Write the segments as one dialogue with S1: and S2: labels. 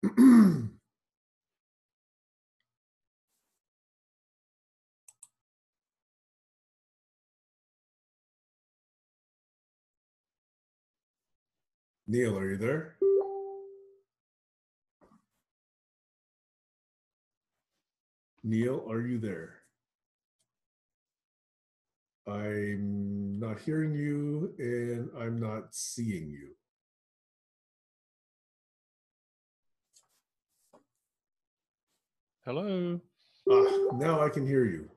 S1: Neil, are you there? Neil, are you there? I'm not hearing you and I'm not seeing you.
S2: Hello.
S1: Now I can hear you.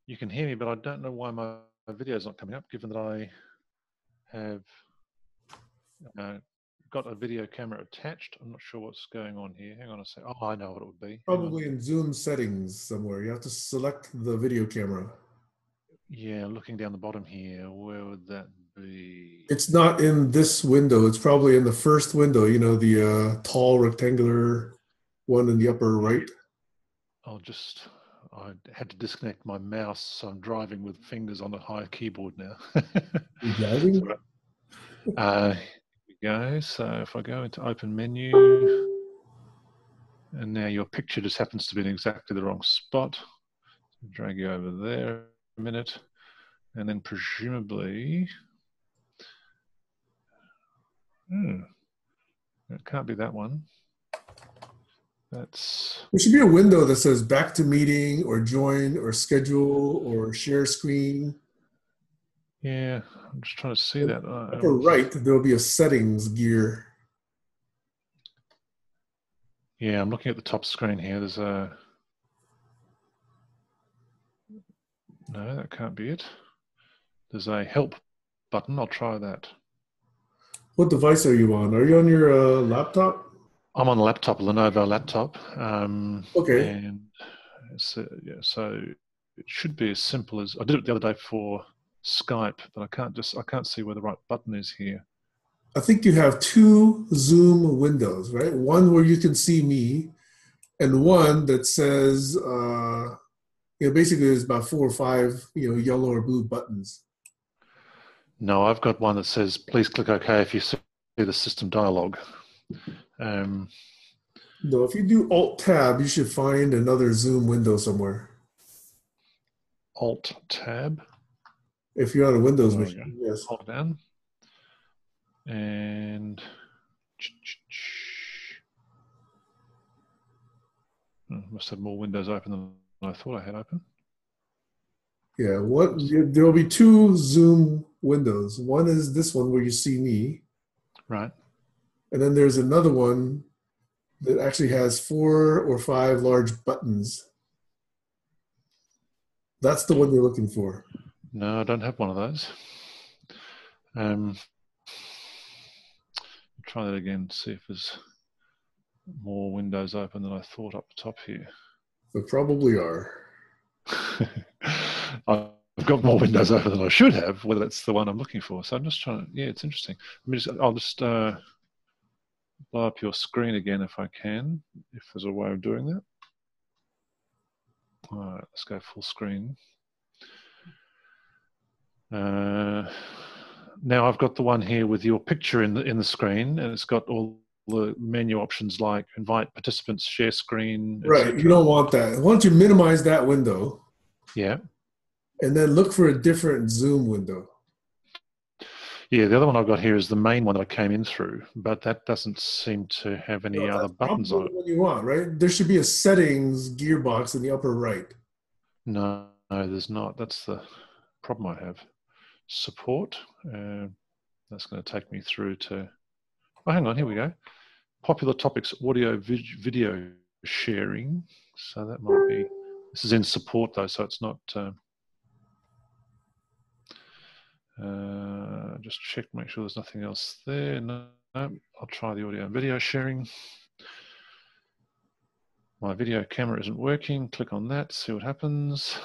S2: You can hear me, but I don't know why my video is not coming up, given that I have got a video camera attached. I'm not sure what's going on here. Hang on a sec. Oh, I know what it would be.
S1: Probably in Zoom settings somewhere. You have to select the video camera.
S2: Yeah, looking down the bottom here, where would that be?
S1: It's not in this window. It's probably in the first window, you know, the tall rectangular one in the upper right.
S2: I had to disconnect my mouse, so I'm driving with fingers on a high keyboard now.
S1: You're driving?
S2: Here we go. So if I go into open menu, and now your picture just happens to be in exactly the wrong spot. Drag you over there a minute, and then presumably, it can't be that one.
S1: There should be a window that says back to meeting or join or schedule or share screen.
S2: Yeah, I'm just trying to see that.
S1: Upper right, there'll be a settings gear.
S2: Yeah, I'm looking at the top screen here. There's a... No, that can't be it. There's a help button. I'll try that.
S1: What device are you on? Are you on your laptop?
S2: I'm on a laptop, Lenovo laptop.
S1: Okay.
S2: And so, yeah, so it should be as simple as... I did it the other day for Skype, but I can't see where the right button is here.
S1: I think you have two Zoom windows, right? One where you can see me, and one that says, basically there's about 4 or 5, yellow or blue buttons.
S2: No, I've got one that says, please click OK if you see the system dialog.
S1: No, if you do Alt-Tab, you should find another Zoom window somewhere.
S2: Alt-Tab?
S1: If you're on a Windows machine, yes.
S2: Hold down. And must have more windows open than I thought I had open.
S1: Yeah, there will be two Zoom windows. One is this one where you see me.
S2: Right.
S1: And then there's another one that actually has 4 or 5 large buttons. That's the one you're looking for.
S2: No, I don't have one of those. Try that again, see if there's more windows open than I thought up the top here.
S1: There probably are.
S2: I've got more windows open than I should have, whether that's the one I'm looking for. So I'm just trying to, yeah, it's interesting. I'll just blow up your screen again if I can, if there's a way of doing that. All right, let's go full screen. Now I've got the one here with your picture in the screen, and it's got all the menu options like invite participants, share screen.
S1: Right, you don't want that. Why don't you minimize that window?
S2: Yeah.
S1: And then look for a different Zoom window.
S2: Yeah, the other one I've got here is the main one that I came in through, but that doesn't seem to have any other buttons on it.
S1: What you want, right? There should be a settings gearbox in the upper right.
S2: No, there's not. That's the problem I have. Support. That's going to take me through to... Oh, hang on, here we go. Popular topics, audio, video sharing. So that might be... This is in support though, so it's not... just check, make sure there's nothing else there. No, I'll try the audio and video sharing. My video camera isn't working. Click on that, see what happens.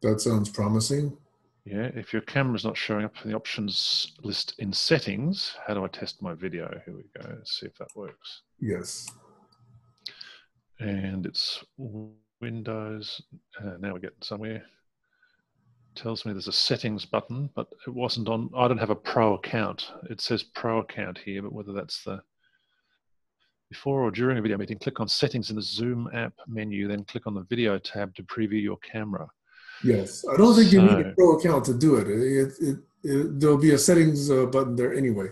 S1: That sounds promising.
S2: Yeah, if your camera's not showing up in the options list in settings, how do I test my video? Here we go, let's see if that works.
S1: Yes.
S2: And it's Windows. Now we're getting somewhere. Tells me there's a settings button, but it wasn't on. I don't have a pro account. It says pro account here, but whether that's the Before or during a video meeting, click on Settings in the Zoom app menu, then click on the Video tab to preview your camera.
S1: Yes, I don't think you need a pro account to do it. There'll be a settings button there anyway.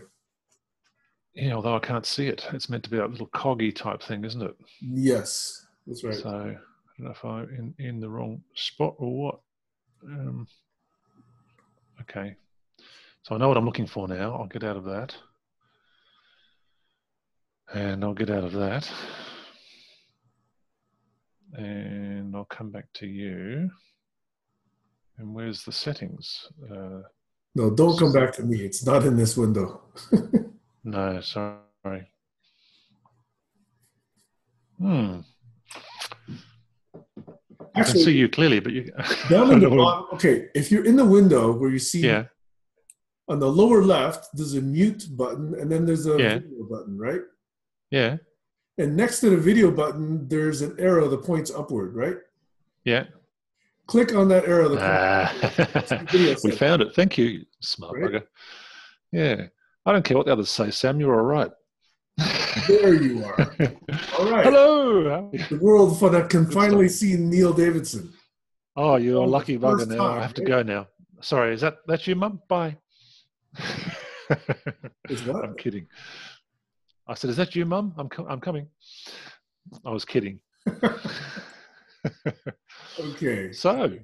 S2: Yeah, although I can't see it. It's meant to be a little coggy type thing, isn't it?
S1: Yes, that's right.
S2: So I don't know if I'm in the wrong spot or what. Okay. So I know what I'm looking for now. I'll get out of that. And I'll get out of that. And I'll come back to you. And where's the settings?
S1: No, don't come back to me. It's not in this window.
S2: No, sorry. I can see you clearly, but you
S1: down in the bottom. Okay, if you're in the window where you see on the lower left, there's a mute button, and then there's a video button, right?
S2: Yeah.
S1: And next to the video button, there's an arrow that points upward, right?
S2: Yeah.
S1: Click on that arrow.
S2: We found it. Thank you, smart bugger. Yeah. I don't care what the others say, Sam. You're all right.
S1: There you are. All right.
S2: Hello.
S1: The world can finally see Neil Davidson.
S2: Oh, you're a lucky bugger now. I have to go now. Sorry, that's you, Mum? Bye.
S1: Is what?
S2: I'm kidding. I said, is that you, Mum? I'm coming. I was kidding.
S1: Okay.
S2: So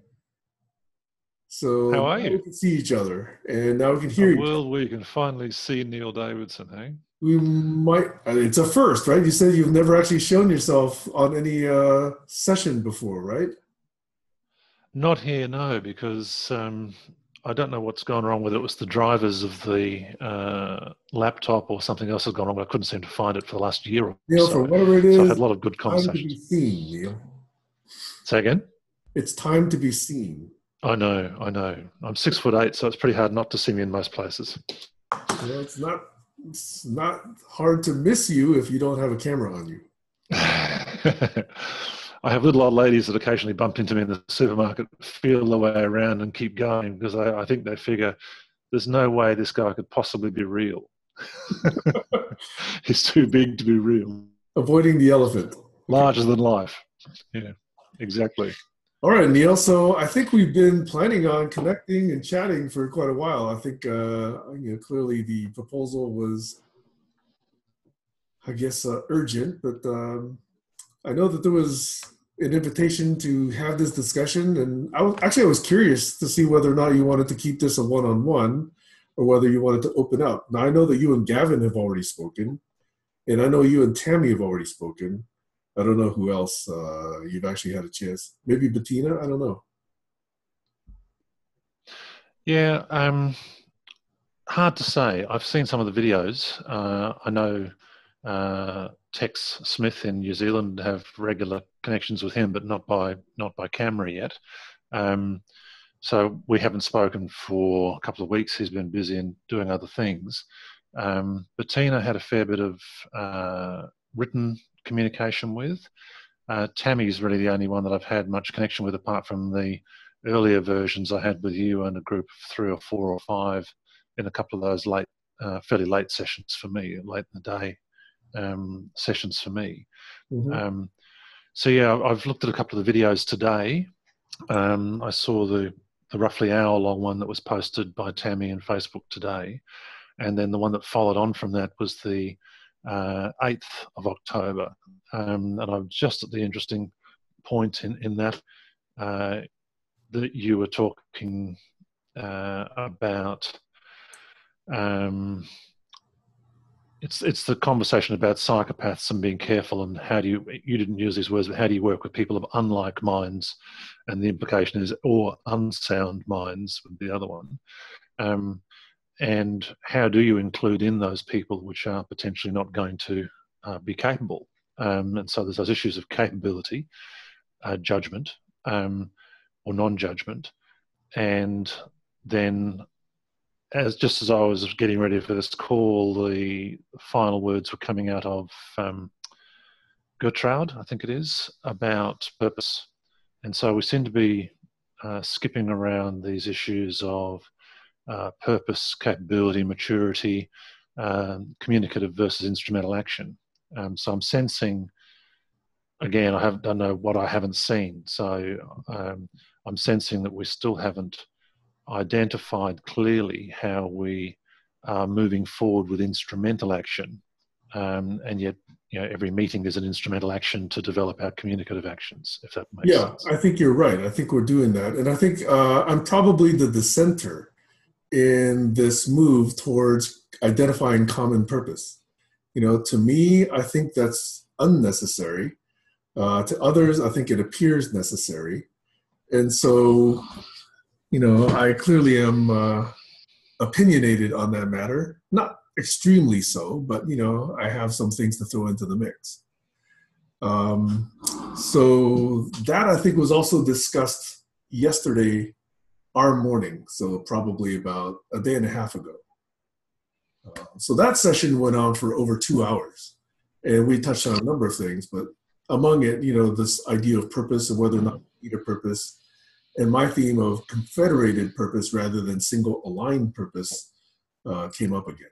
S2: how are you?
S1: We can see each other, and now we can hear
S2: you. Well, we can finally see Neil Davidson, hey?
S1: We might. It's a first, right? You said you've never actually shown yourself on any session before, right?
S2: Not here, no, because I don't know what's gone wrong, whether it was the drivers of the laptop or something else has gone wrong, but I couldn't seem to find it for the last year or
S1: Neil,
S2: so.
S1: For whatever it is,
S2: so I've had a lot of good conversations.
S1: Time to be seen, Neil.
S2: Say again?
S1: It's time to be seen.
S2: I know. I'm 6'8", so it's pretty hard not to see me in most places.
S1: Well, it's not hard to miss you if you don't have a camera on you.
S2: I have little old ladies that occasionally bump into me in the supermarket, feel their way around and keep going because I think they figure there's no way this guy could possibly be real. He's too big to be real.
S1: Avoiding the elephant.
S2: Larger than life. Yeah, exactly.
S1: All right, Neil. So I think we've been planning on connecting and chatting for quite a while. I think clearly the proposal was, I guess, urgent, but I know that there was an invitation to have this discussion, and I was curious to see whether or not you wanted to keep this a one-on-one or whether you wanted to open up. Now, I know that you and Gavin have already spoken, and I know you and Tammy have already spoken. I don't know who else you've actually had a chance. Maybe Bettina? I don't know.
S2: Yeah, hard to say. I've seen some of the videos. I know Tex Smith in New Zealand have regular connections with him, but not by camera yet. So we haven't spoken for a couple of weeks. He's been busy and doing other things. Bettina had a fair bit of written communication with. Tammy's really the only one that I've had much connection with, apart from the earlier versions I had with you and a group of 3 or 4 or 5 in a couple of those fairly late sessions for me, late in the day sessions for me. Mm-hmm. So yeah, I've looked at a couple of the videos today. I saw the roughly hour-long one that was posted by Tammy on Facebook today, and then the one that followed on from that was the 8th of October. And I'm just at the interesting point in that that you were talking about. It's the conversation about psychopaths and being careful, and how do you didn't use these words, but how do you work with people of unlike minds? And the implication is, or unsound minds would be the other one. And how do you include in those people which are potentially not going to be capable? And so there's those issues of capability, judgment, or non-judgment. And then just as I was getting ready for this call, the final words were coming out of Gertrude, I think it is, about purpose. And so we seem to be skipping around these issues of purpose, capability, maturity, communicative versus instrumental action. So I'm sensing, again, I don't know what I haven't seen. So I'm sensing that we still haven't identified clearly how we are moving forward with instrumental action. And yet, every meeting is an instrumental action to develop our communicative actions, if that makes sense.
S1: I think you're right. I think we're doing that. And I think I'm probably the dissenter in this move towards identifying common purpose. To me, I think that's unnecessary. To others, I think it appears necessary. And so, I clearly am opinionated on that matter. Not extremely so, but, I have some things to throw into the mix. So that, I think, was also discussed yesterday, our morning, so probably about a day and a half ago. So that session went on for over 2 hours, and we touched on a number of things, but among it, this idea of purpose and whether or not we need a purpose, and my theme of confederated purpose rather than single aligned purpose came up again.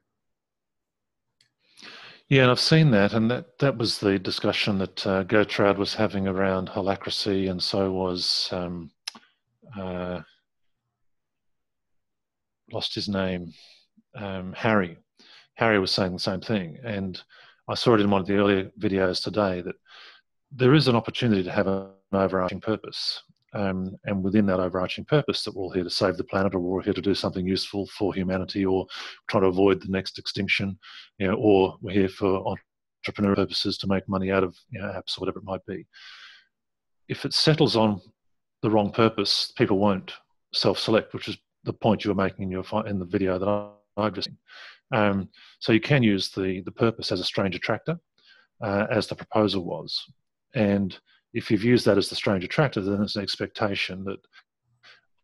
S2: Yeah, and I've seen that, and that was the discussion that Gertrude was having around holacracy, and so was lost his name, Harry. Harry was saying the same thing, and I saw it in one of the earlier videos today that there is an opportunity to have an overarching purpose, and within that overarching purpose, that we're all here to save the planet, or we're here to do something useful for humanity, or try to avoid the next extinction, or we're here for entrepreneurial purposes to make money out of apps or whatever it might be. If it settles on the wrong purpose, people won't self-select, which is the point you were making in the video that I've just seen. So you can use the purpose as a strange attractor, as the proposal was. And if you've used that as the strange attractor, then it's an expectation that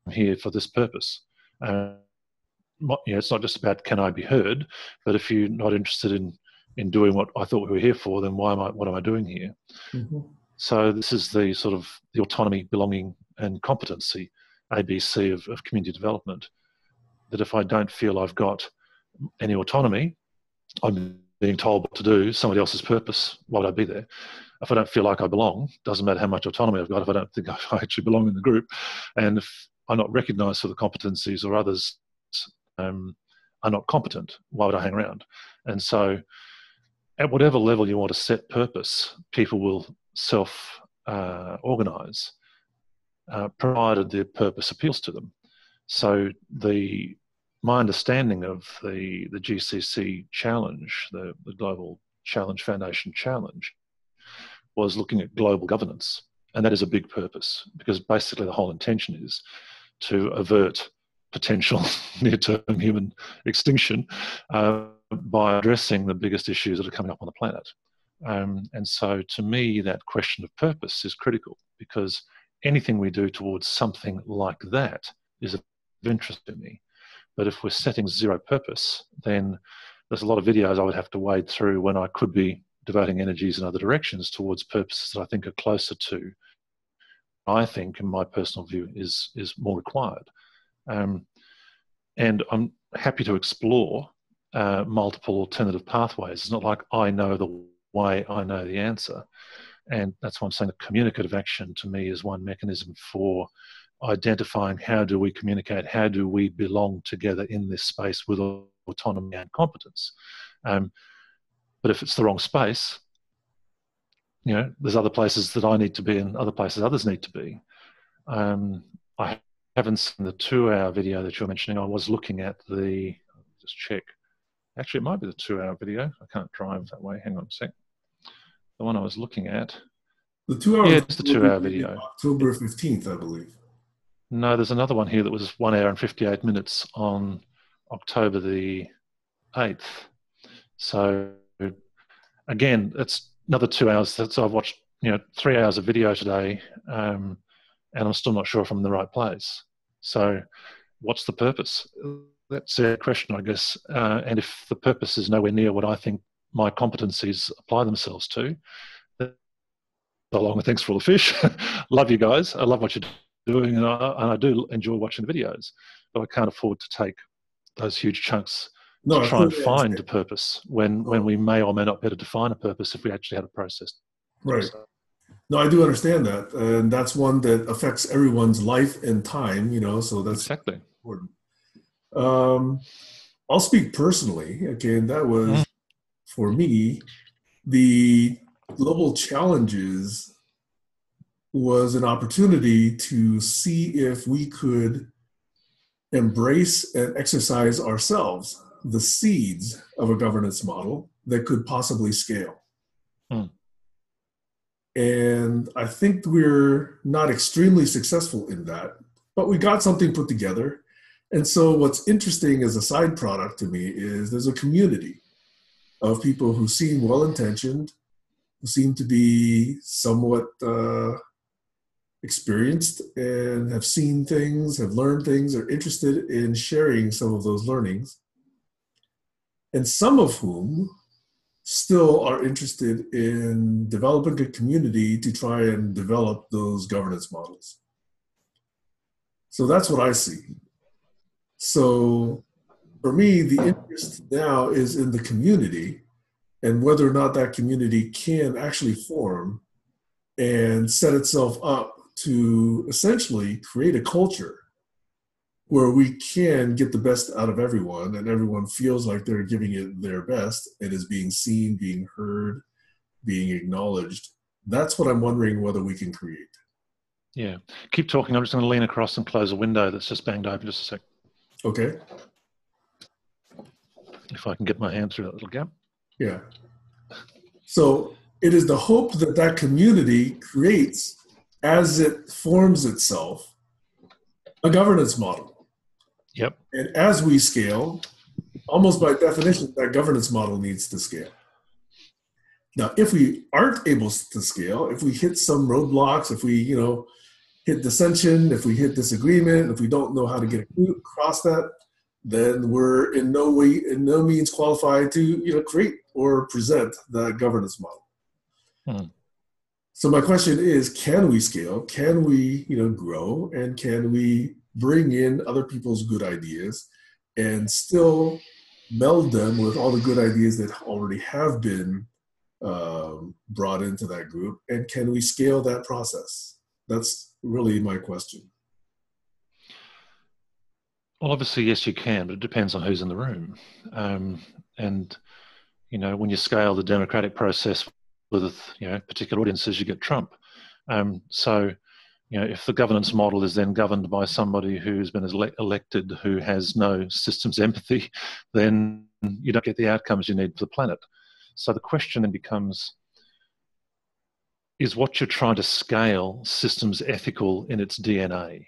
S2: I'm here for this purpose. It's not just about can I be heard, but if you're not interested in doing what I thought we were here for, then what am I doing here? Mm-hmm. So this is the sort of the autonomy, belonging, and competency, ABC of community development, that if I don't feel I've got any autonomy, I'm being told what to do, somebody else's purpose, why would I be there? If I don't feel like I belong, doesn't matter how much autonomy I've got, if I don't think I actually belong in the group, and if I'm not recognised for the competencies, or others are not competent, why would I hang around? And so at whatever level you want to set purpose, people will self-organise, provided the purpose appeals to them. So my understanding of the GCC challenge, the Global Challenge Foundation challenge, was looking at global governance. And that is a big purpose, because basically the whole intention is to avert potential near-term human extinction by addressing the biggest issues that are coming up on the planet. And so to me, that question of purpose is critical, because anything we do towards something like that is of interest to me. But if we're setting zero purpose, then there's a lot of videos I would have to wade through when I could be devoting energies in other directions towards purposes that I think are closer to, I think, in my personal view, is more required. And I'm happy to explore multiple alternative pathways. It's not like I know the way, I know the answer. And that's why I'm saying that communicative action to me is one mechanism for identifying how do we communicate, how do we belong together in this space with autonomy and competence. But if it's the wrong space, there's other places that I need to be and other places others need to be. I haven't seen the 2-hour video that you're mentioning. I was looking at just check. Actually, it might be the 2-hour video. I can't drive that way. Hang on a sec. The one I was looking at.
S1: The 2 hours.
S2: Yeah, it's the 2-hour video.
S1: October 15th, I believe.
S2: No, there's another one here that was 1 hour and 58 minutes on October the 8th. So again, it's another 2 hours. So I've watched 3 hours of video today, and I'm still not sure if I'm in the right place. So what's the purpose? That's a question, I guess. And if the purpose is nowhere near what I think my competencies apply themselves to, so long, thanks for all the fish. Love you guys. I love what you're doing, and I do enjoy watching the videos, but I can't afford to take those huge chunks
S1: No,
S2: to
S1: I
S2: try and
S1: totally
S2: find a
S1: understand.
S2: purpose when
S1: Oh,
S2: we may or may not be able to define a purpose if we actually had a process.
S1: right.
S2: So,
S1: No, I do understand that. And that's one that affects everyone's life and time, so that's
S2: exactly.
S1: important. Um, I'll speak personally. Again, that
S2: Mm.
S1: was for me, the global challenges was an opportunity to see if we could embrace and exercise ourselves the seeds of a governance model that could possibly scale.
S2: Mm.
S1: And I think we're not extremely successful in that, but we got something put together. And so, what's interesting as a side product to me is there's a community of people who seem well intentioned, who seem to be somewhat experienced and have seen things, have learned things, are interested in sharing some of those learnings, and some of whom still are interested in developing a community to try and develop those governance models. So that's what I see. So for me, the interest now is in the community and whether or not that community can actually form and set itself up to essentially create a culture where we can get the best out of everyone and everyone feels like they're giving it their best and is being seen, being heard, being acknowledged. That's what I'm wondering whether we can create.
S2: Yeah. Keep talking. I'm just going to lean across and close a window that's just banged open just a sec.
S1: Okay.
S2: If I can get my hand through that little gap.
S1: Yeah. So it is the hope that that community creates, as it forms itself, a governance model.
S2: Yep.
S1: And as we scale, almost by definition, that governance model needs to scale. Now, if we aren't able to scale, if we hit some roadblocks, if we, hit dissension, if we hit disagreement, if we don't know how to get across that, then we're in no way, in no means qualified to, create or present that governance model.
S2: Hmm.
S1: So my question is, can we scale? Can we, grow? And can we bring in other people's good ideas and still meld them with all the good ideas that already have been brought into that group? And can we scale that process? That's really my question.
S2: Well, obviously, yes, you can, but it depends on who's in the room. And, when you scale the democratic process with, particular audiences, you get Trump. So, if the governance model is then governed by somebody who's been elected who has no systems empathy, then you don't get the outcomes you need for the planet. So the question then becomes, is what you're trying to scale systems ethical in its DNA,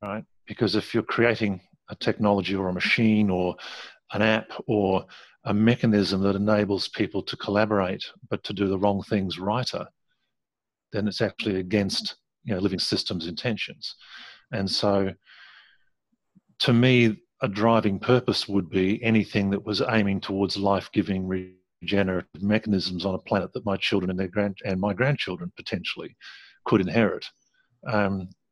S2: right? Because if you're creating a technology or a machine or an app or a mechanism that enables people to collaborate but to do the wrong things righter, then it's actually against living systems intentions. And so to me, a driving purpose would be anything that was aiming towards life-giving regenerative mechanisms on a planet that my children and my grandchildren potentially could inherit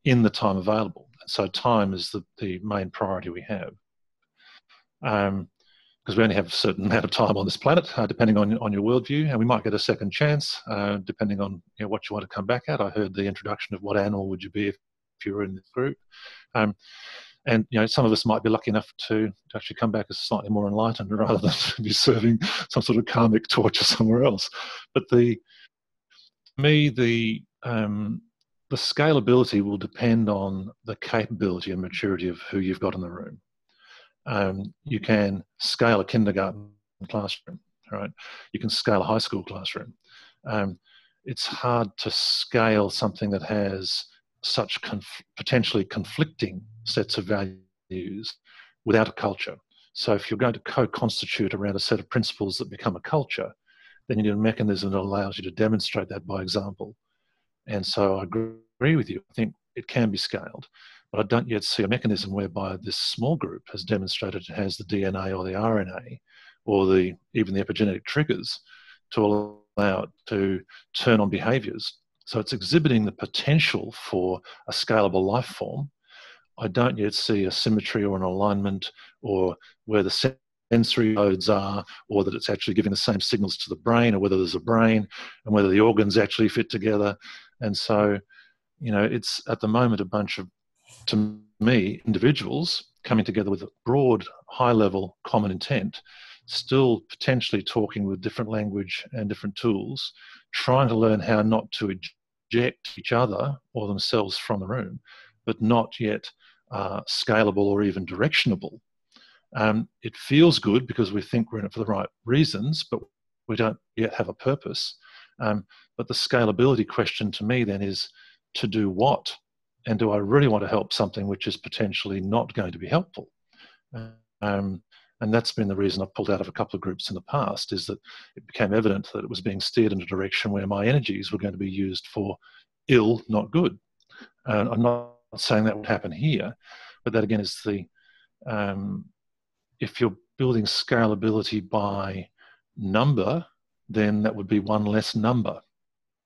S2: in the time available. So time is the main priority we have. Because we only have a certain amount of time on this planet, depending on your worldview, and we might get a second chance, depending on what you want to come back at. I heard the introduction of what animal would you be if you were in this group. And some of us might be lucky enough to actually come back as slightly more enlightened rather than to be serving some sort of karmic torture somewhere else. But to me, the scalability will depend on the capability and maturity of who you've got in the room. You can scale a kindergarten classroom, right? You can scale a high school classroom. It's hard to scale something that has such potentially conflicting sets of values without a culture. So if you're going to co-constitute around a set of principles that become a culture, then you need a mechanism that allows you to demonstrate that by example. And so I agree with you. I think it can be scaled, but I don't yet see a mechanism whereby this small group has demonstrated it has the DNA or the RNA or even the epigenetic triggers to allow it to turn on behaviors. So it's exhibiting the potential for a scalable life form. I don't yet see a symmetry or an alignment, or where the sensory modes are, or that it's actually giving the same signals to the brain, or whether there's a brain and whether the organs actually fit together. And so, it's at the moment a bunch of, to me, individuals coming together with a broad, high-level common intent, still potentially talking with different language and different tools, trying to learn how not to eject each other or themselves from the room, but not yet scalable or even directionable. It feels good because we think we're in it for the right reasons, but we don't yet have a purpose. But the scalability question to me then is, to do what? And do I really want to help something which is potentially not going to be helpful? And that's been the reason I've pulled out of a couple of groups in the past, is that it became evident that it was being steered in a direction where my energies were going to be used for ill, not good. And I'm not saying that would happen here, but that again is the, if you're building scalability by number, then that would be one less number.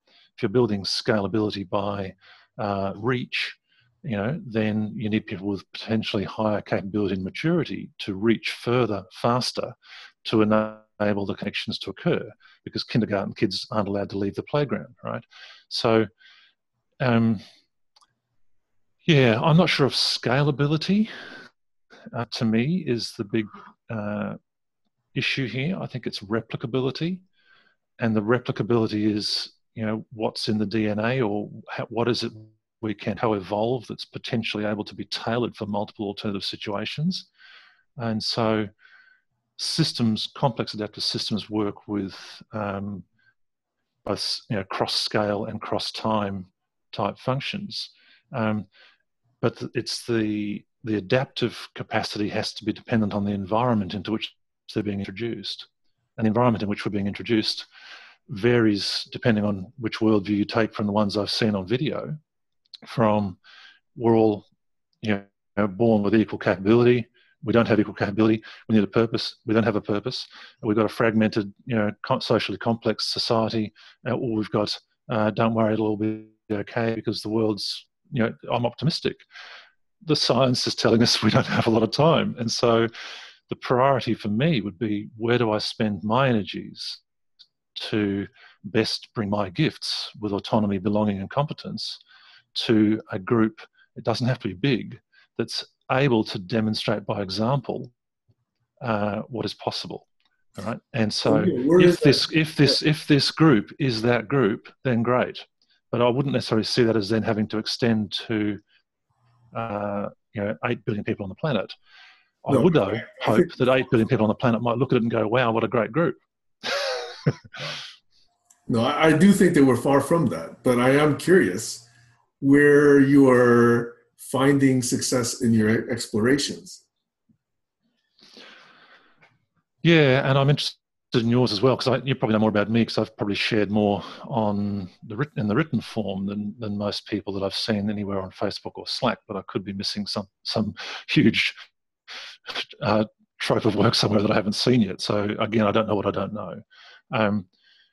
S2: If you're building scalability by reach, then you need people with potentially higher capability and maturity to reach further, faster, to enable the connections to occur, because kindergarten kids aren't allowed to leave the playground, right? So, I'm not sure if scalability, to me, is the big issue here. I think it's replicability, and the replicability is, what's in the DNA, or what is it we can co-evolve that's potentially able to be tailored for multiple alternative situations. And so systems, complex adaptive systems, work with both cross-scale and cross-time type functions. But it's the adaptive capacity has to be dependent on the environment into which they're being introduced. And the environment in which we're being introduced varies depending on which worldview you take from the ones I've seen on video. From, we're all born with equal capability. We don't have equal capability. We need a purpose. We don't have a purpose. We've got a fragmented, socially complex society. Or we've got, don't worry, it'll all be okay because the world's, I'm optimistic. The science is telling us we don't have a lot of time. And so the priority for me would be, where do I spend my energies to best bring my gifts with autonomy, belonging, and competence to a group? It doesn't have to be big, that's able to demonstrate by example what is possible. All right. And so if this group is that group, then great. But I wouldn't necessarily see that as then having to extend to 8 billion people on the planet. I would, though, hope that 8 billion people on the planet might look at it and go, wow, what a great group.
S1: No, I do think that we're far from that, but I am curious where you are finding success in your explorations.
S2: Yeah, and I'm interested in yours as well, because you probably know more about me, because I've probably shared more in the written form than most people that I've seen anywhere on Facebook or Slack, but I could be missing some huge trove of work somewhere that I haven't seen yet. So again, I don't know what I don't know.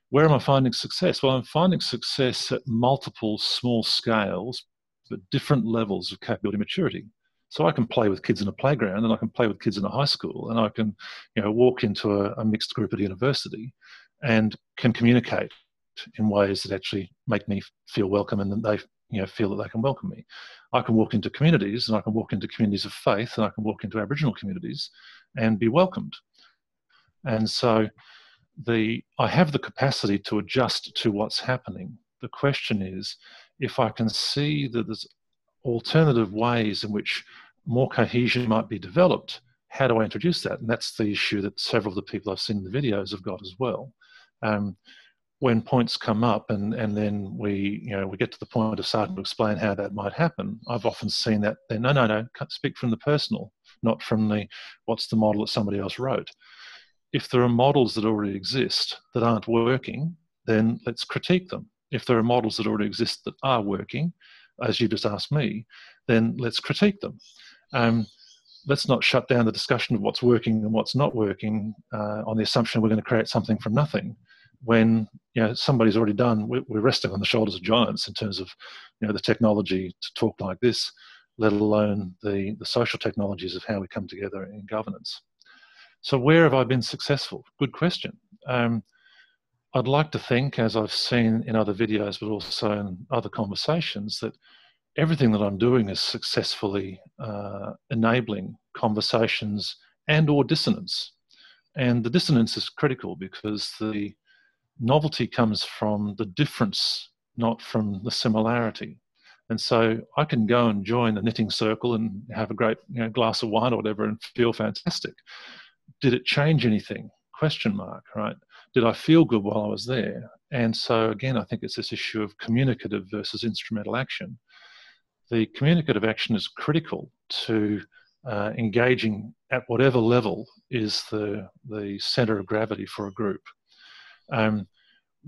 S2: Where am I finding success? Well, I'm finding success at multiple small scales, but different levels of capability maturity. So I can play with kids in a playground, and I can play with kids in a high school, and I can, walk into a mixed group at a university and can communicate in ways that actually make me feel welcome, and that they, feel that they can welcome me. I can walk into communities, and I can walk into communities of faith, and I can walk into Aboriginal communities and be welcomed. And so I have the capacity to adjust to what's happening. The question is, if I can see that there's alternative ways in which more cohesion might be developed, how do I introduce that? And that's the issue that several of the people I've seen in the videos have got as well. When points come up and then we get to the point of starting to explain how that might happen, I've often seen that then, no, speak from the personal, not from the, what's the model that somebody else wrote. If there are models that already exist that aren't working, then let's critique them. If there are models that already exist that are working, as you just asked me, then let's critique them. Let's not shut down the discussion of what's working and what's not working on the assumption we're going to create something from nothing. When somebody's already done, we're resting on the shoulders of giants in terms of the technology to talk like this. let alone the social technologies of how we come together in governance. So where have I been successful? Good question. I'd like to think, as I've seen in other videos, but also in other conversations, that everything that I'm doing is successfully enabling conversations and or dissonance. And the dissonance is critical because the novelty comes from the difference, not from the similarity. And so I can go and join a knitting circle and have a great glass of wine or whatever and feel fantastic. Did it change anything? Question mark, right? Did I feel good while I was there? And so again, I think it's this issue of communicative versus instrumental action. The communicative action is critical to engaging at whatever level is the center of gravity for a group.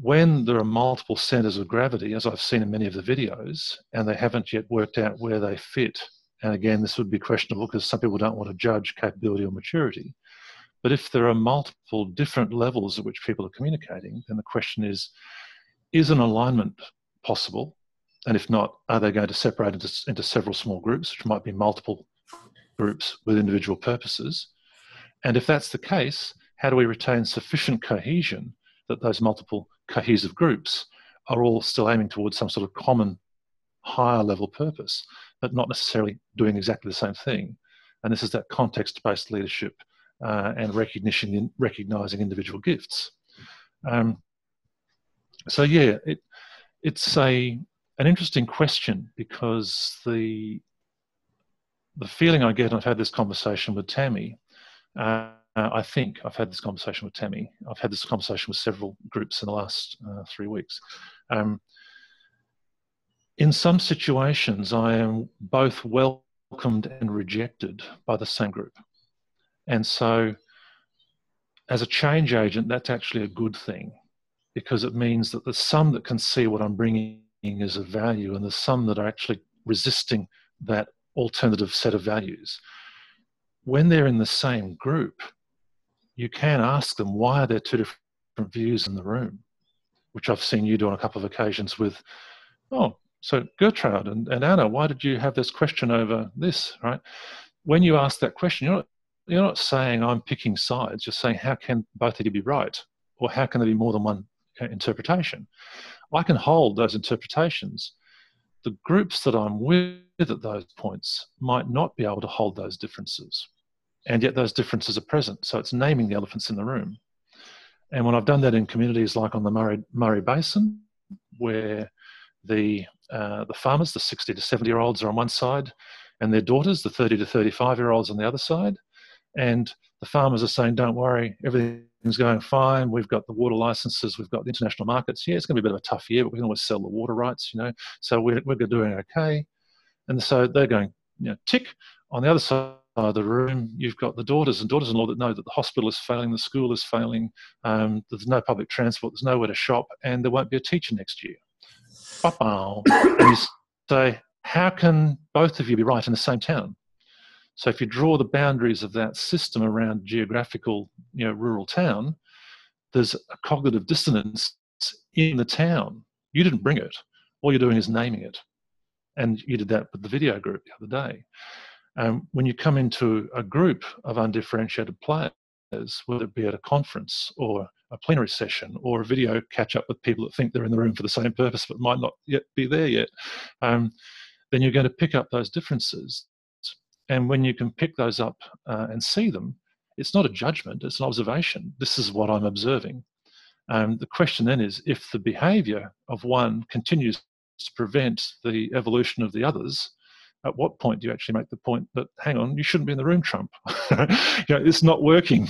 S2: When there are multiple centers of gravity, as I've seen in many of the videos, and they haven't yet worked out where they fit, and again, this would be questionable because some people don't want to judge capability or maturity, but if there are multiple different levels at which people are communicating, then the question is an alignment possible? And if not, are they going to separate into several small groups, which might be multiple groups with individual purposes? And if that's the case, how do we retain sufficient cohesion that those multiple cohesive groups are all still aiming towards some sort of common higher level purpose, but not necessarily doing exactly the same thing? And this is that context-based leadership and recognizing individual gifts. So yeah, it's an interesting question because the feeling I get, and I've had this conversation with Tammy, I think I've had this conversation with Tammy. I've had this conversation with several groups in the last 3 weeks. In some situations, I am both welcomed and rejected by the same group. And so as a change agent, that's actually a good thing because it means that there's some that can see what I'm bringing as a value and there's some that are actually resisting that alternative set of values. When they're in the same group, you can ask them, why are there two different views in the room? Which I've seen you do on a couple of occasions with, oh, so Gertrude and Anna, why did you have this question over this, right? When you ask that question, you're not saying I'm picking sides, you're saying how can both of you be right? Or how can there be more than one interpretation? I can hold those interpretations. The groups that I'm with at those points might not be able to hold those differences. And yet those differences are present. So it's naming the elephants in the room. And when I've done that in communities like on the Murray Basin, where the farmers, the 60 to 70-year-olds are on one side, and their daughters, the 30 to 35-year-olds on the other side, and the farmers are saying, don't worry, everything's going fine. We've got the water licenses. We've got the international markets. Yeah, it's going to be a bit of a tough year, but we can always sell the water rights, so we're doing okay. And so they're going, tick. On the other side of the room, you've got the daughters and daughters-in-law that know that the hospital is failing, the school is failing, there's no public transport, there's nowhere to shop, and there won't be a teacher next year. And you say, how can both of you be right in the same town? So if you draw the boundaries of that system around geographical, rural town, there's a cognitive dissonance in the town. You didn't bring it. All you're doing is naming it. And you did that with the video group the other day. When you come into a group of undifferentiated players, whether it be at a conference or a plenary session or a video catch up with people that think they're in the room for the same purpose but might not yet be there yet, then you're going to pick up those differences. And when you can pick those up and see them, it's not a judgment, it's an observation. This is what I'm observing. The question then is, if the behavior of one continues to prevent the evolution of the others, at what point do you actually make the point that, hang on, you shouldn't be in the room, Trump? It's not working.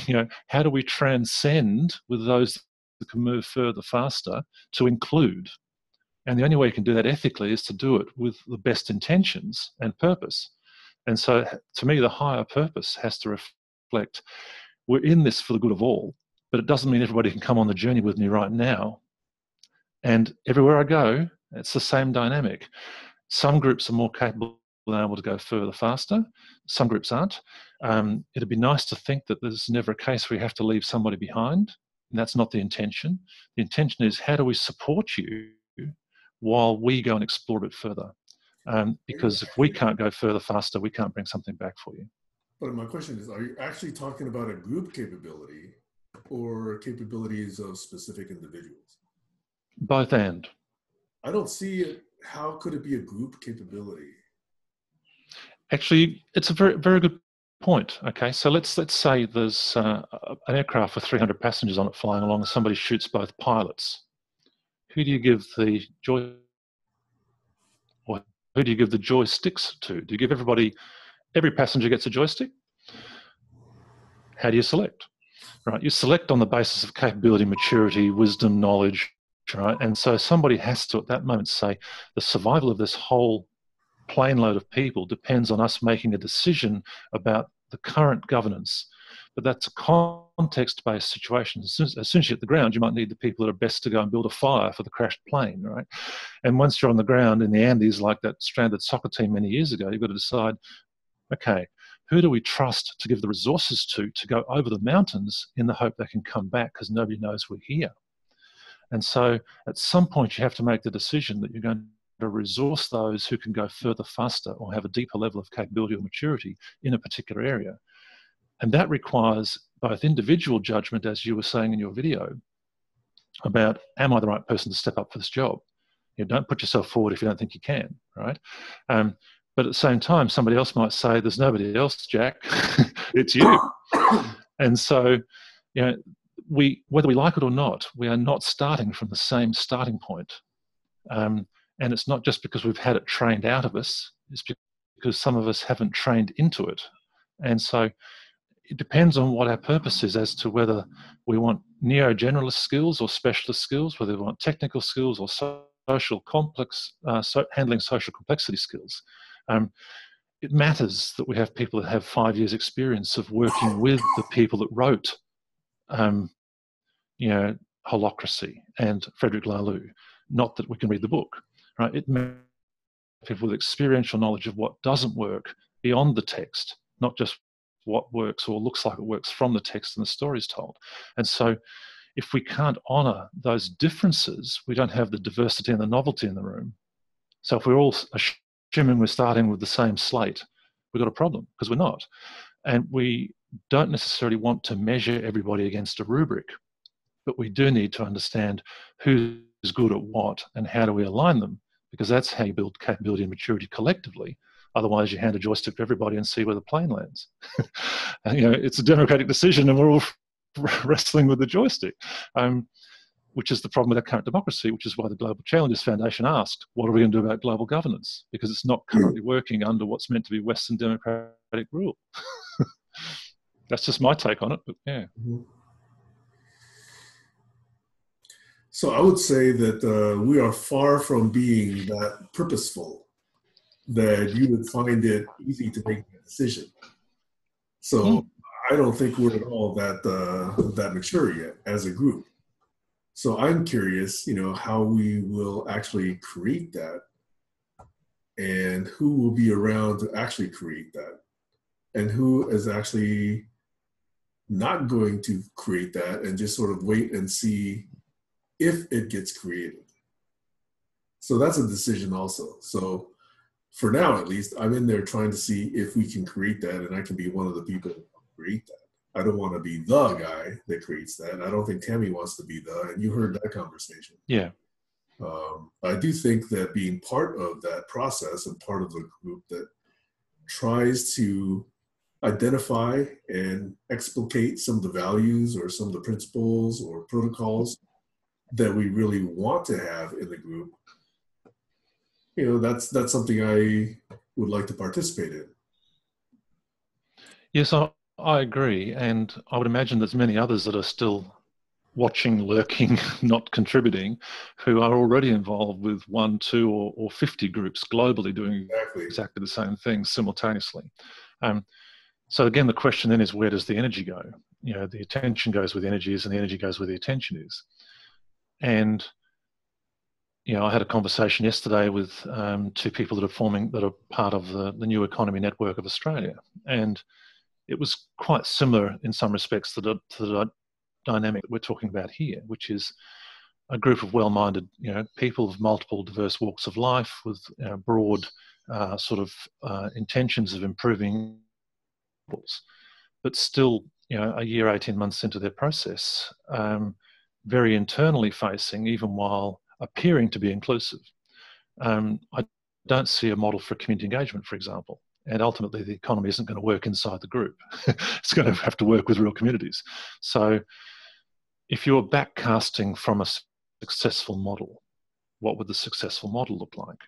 S2: How do we transcend with those that can move further, faster, to include? And the only way you can do that ethically is to do it with the best intentions and purpose. And so, to me, the higher purpose has to reflect, we're in this for the good of all, but it doesn't mean everybody can come on the journey with me right now. And everywhere I go, it's the same dynamic. Some groups are more capable and able to go further, faster. Some groups aren't. It'd be nice to think that there's never a case where you have to leave somebody behind, and that's not the intention. The intention is, how do we support you while we go and explore it further? Because if we can't go further faster, we can't bring something back for you.
S1: But my question is, are you actually talking about a group capability or capabilities of specific individuals?
S2: Both and.
S1: I don't see it. How could it be a group capability?
S2: Actually, it's a very, very good point. Okay, so let's say there's an aircraft with 300 passengers on it flying along, and somebody shoots both pilots. Who do you give the who do you give the joysticks to? Do you give every passenger gets a joystick? How do you select? Right, you select on the basis of capability, maturity, wisdom, knowledge, right? And so somebody has to, at that moment, say the survival of this whole plane load of people depends on us making a decision about the current governance. But that's a context-based situation. As soon as you hit the ground, you might need the people that are best to go and build a fire for the crashed plane, right? And once you're on the ground in the Andes, like that stranded soccer team many years ago, you've got to decide, okay, who do we trust to give the resources to go over the mountains in the hope they can come back because nobody knows we're here? And so at some point you have to make the decision that you're going to resource those who can go further faster or have a deeper level of capability or maturity in a particular area. And that requires both individual judgment, as you were saying in your video, about, am I the right person to step up for this job? You don't put yourself forward if you don't think you can, right? But at the same time, somebody else might say, there's nobody else, Jack, it's you. And so, you know, whether we like it or not, we are not starting from the same starting point. And it's not just because we've had it trained out of us, it's because some of us haven't trained into it. And so it depends on what our purpose is as to whether we want neo-generalist skills or specialist skills, whether we want technical skills or social complex, handling social complexity skills. It matters that we have people that have 5 years experience of working with the people that wrote, you know, Holacracy and Frederick Laloux, not that we can read the book, right? It matters people with experiential knowledge of what doesn't work beyond the text, not just what works or looks like it works from the text and the stories told. And so if we can't honor those differences, we don't have the diversity and the novelty in the room. So if we're all assuming we're starting with the same slate, we've got a problem because we're not. And we don't necessarily want to measure everybody against a rubric, but we do need to understand who's good at what and how do we align them, because that's how you build capability and maturity collectively. Otherwise, you hand a joystick to everybody and see where the plane lands. And, you know, it's a democratic decision, and we're all wrestling with the joystick, which is the problem with our current democracy, which is why the Global Challenges Foundation asked, what are we going to do about global governance? Because it's not currently working under what's meant to be Western democratic rule. That's just my take on it, but yeah.
S1: Mm-hmm. So I would say that we are far from being that purposeful that you would find it easy to make that decision. So I don't think we're at all that mature yet as a group. So I'm curious, you know, how we will actually create that and who will be around to actually create that and who is actually not going to create that and just sort of wait and see if it gets created. So that's a decision also. So for now, at least, I'm in there trying to see if we can create that, and I can be one of the people that create that. I don't want to be the guy that creates that. I don't think Tammy wants to be and you heard that conversation.
S2: Yeah.
S1: I do think that being part of that process and part of the group that tries to identify and explicate some of the values or some of the principles or protocols that we really want to have in the group, you know, that's something I would like to participate in.
S2: Yes, I agree. And I would imagine there's many others that are still watching, lurking, not contributing, who are already involved with 1, 2, or 50 groups globally doing exactly the same thing simultaneously. So again, the question then is, where does the energy go? You know, the attention goes where the energy is, and the energy goes where the attention is. And you know, I had a conversation yesterday with 2 people that are part of the New Economy Network of Australia, and it was quite similar in some respects to the dynamic that we're talking about here, which is a group of well-minded, you know, people of multiple diverse walks of life with broad intentions of improving models, but still, a year, 18 months into their process, very internally facing, even while appearing to be inclusive. I don't see a model for community engagement, for example. And ultimately, the economy isn't going to work inside the group. It's going to have to work with real communities. So if you're backcasting from a successful model, what would the successful model look like?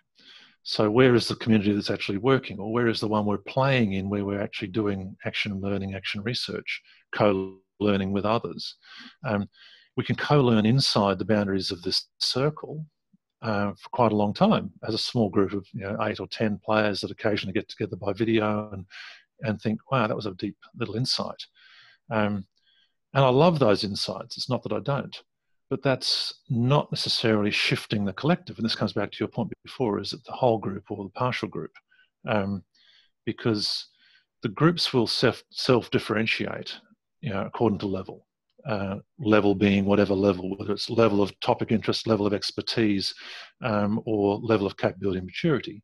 S2: So where is the community that's actually working, or where is the one we're playing in, where we're actually doing action learning, action research, co-learning with others? We can co-learn inside the boundaries of this circle for quite a long time as a small group of 8 or 10 players that occasionally get together by video and think, wow, that was a deep little insight. And I love those insights. It's not that I don't. But that's not necessarily shifting the collective. And this comes back to your point before, is it the whole group or the partial group? Because the groups will self-differentiate according to level. Level being whatever level, whether it's level of topic interest, level of expertise, or level of capability and maturity.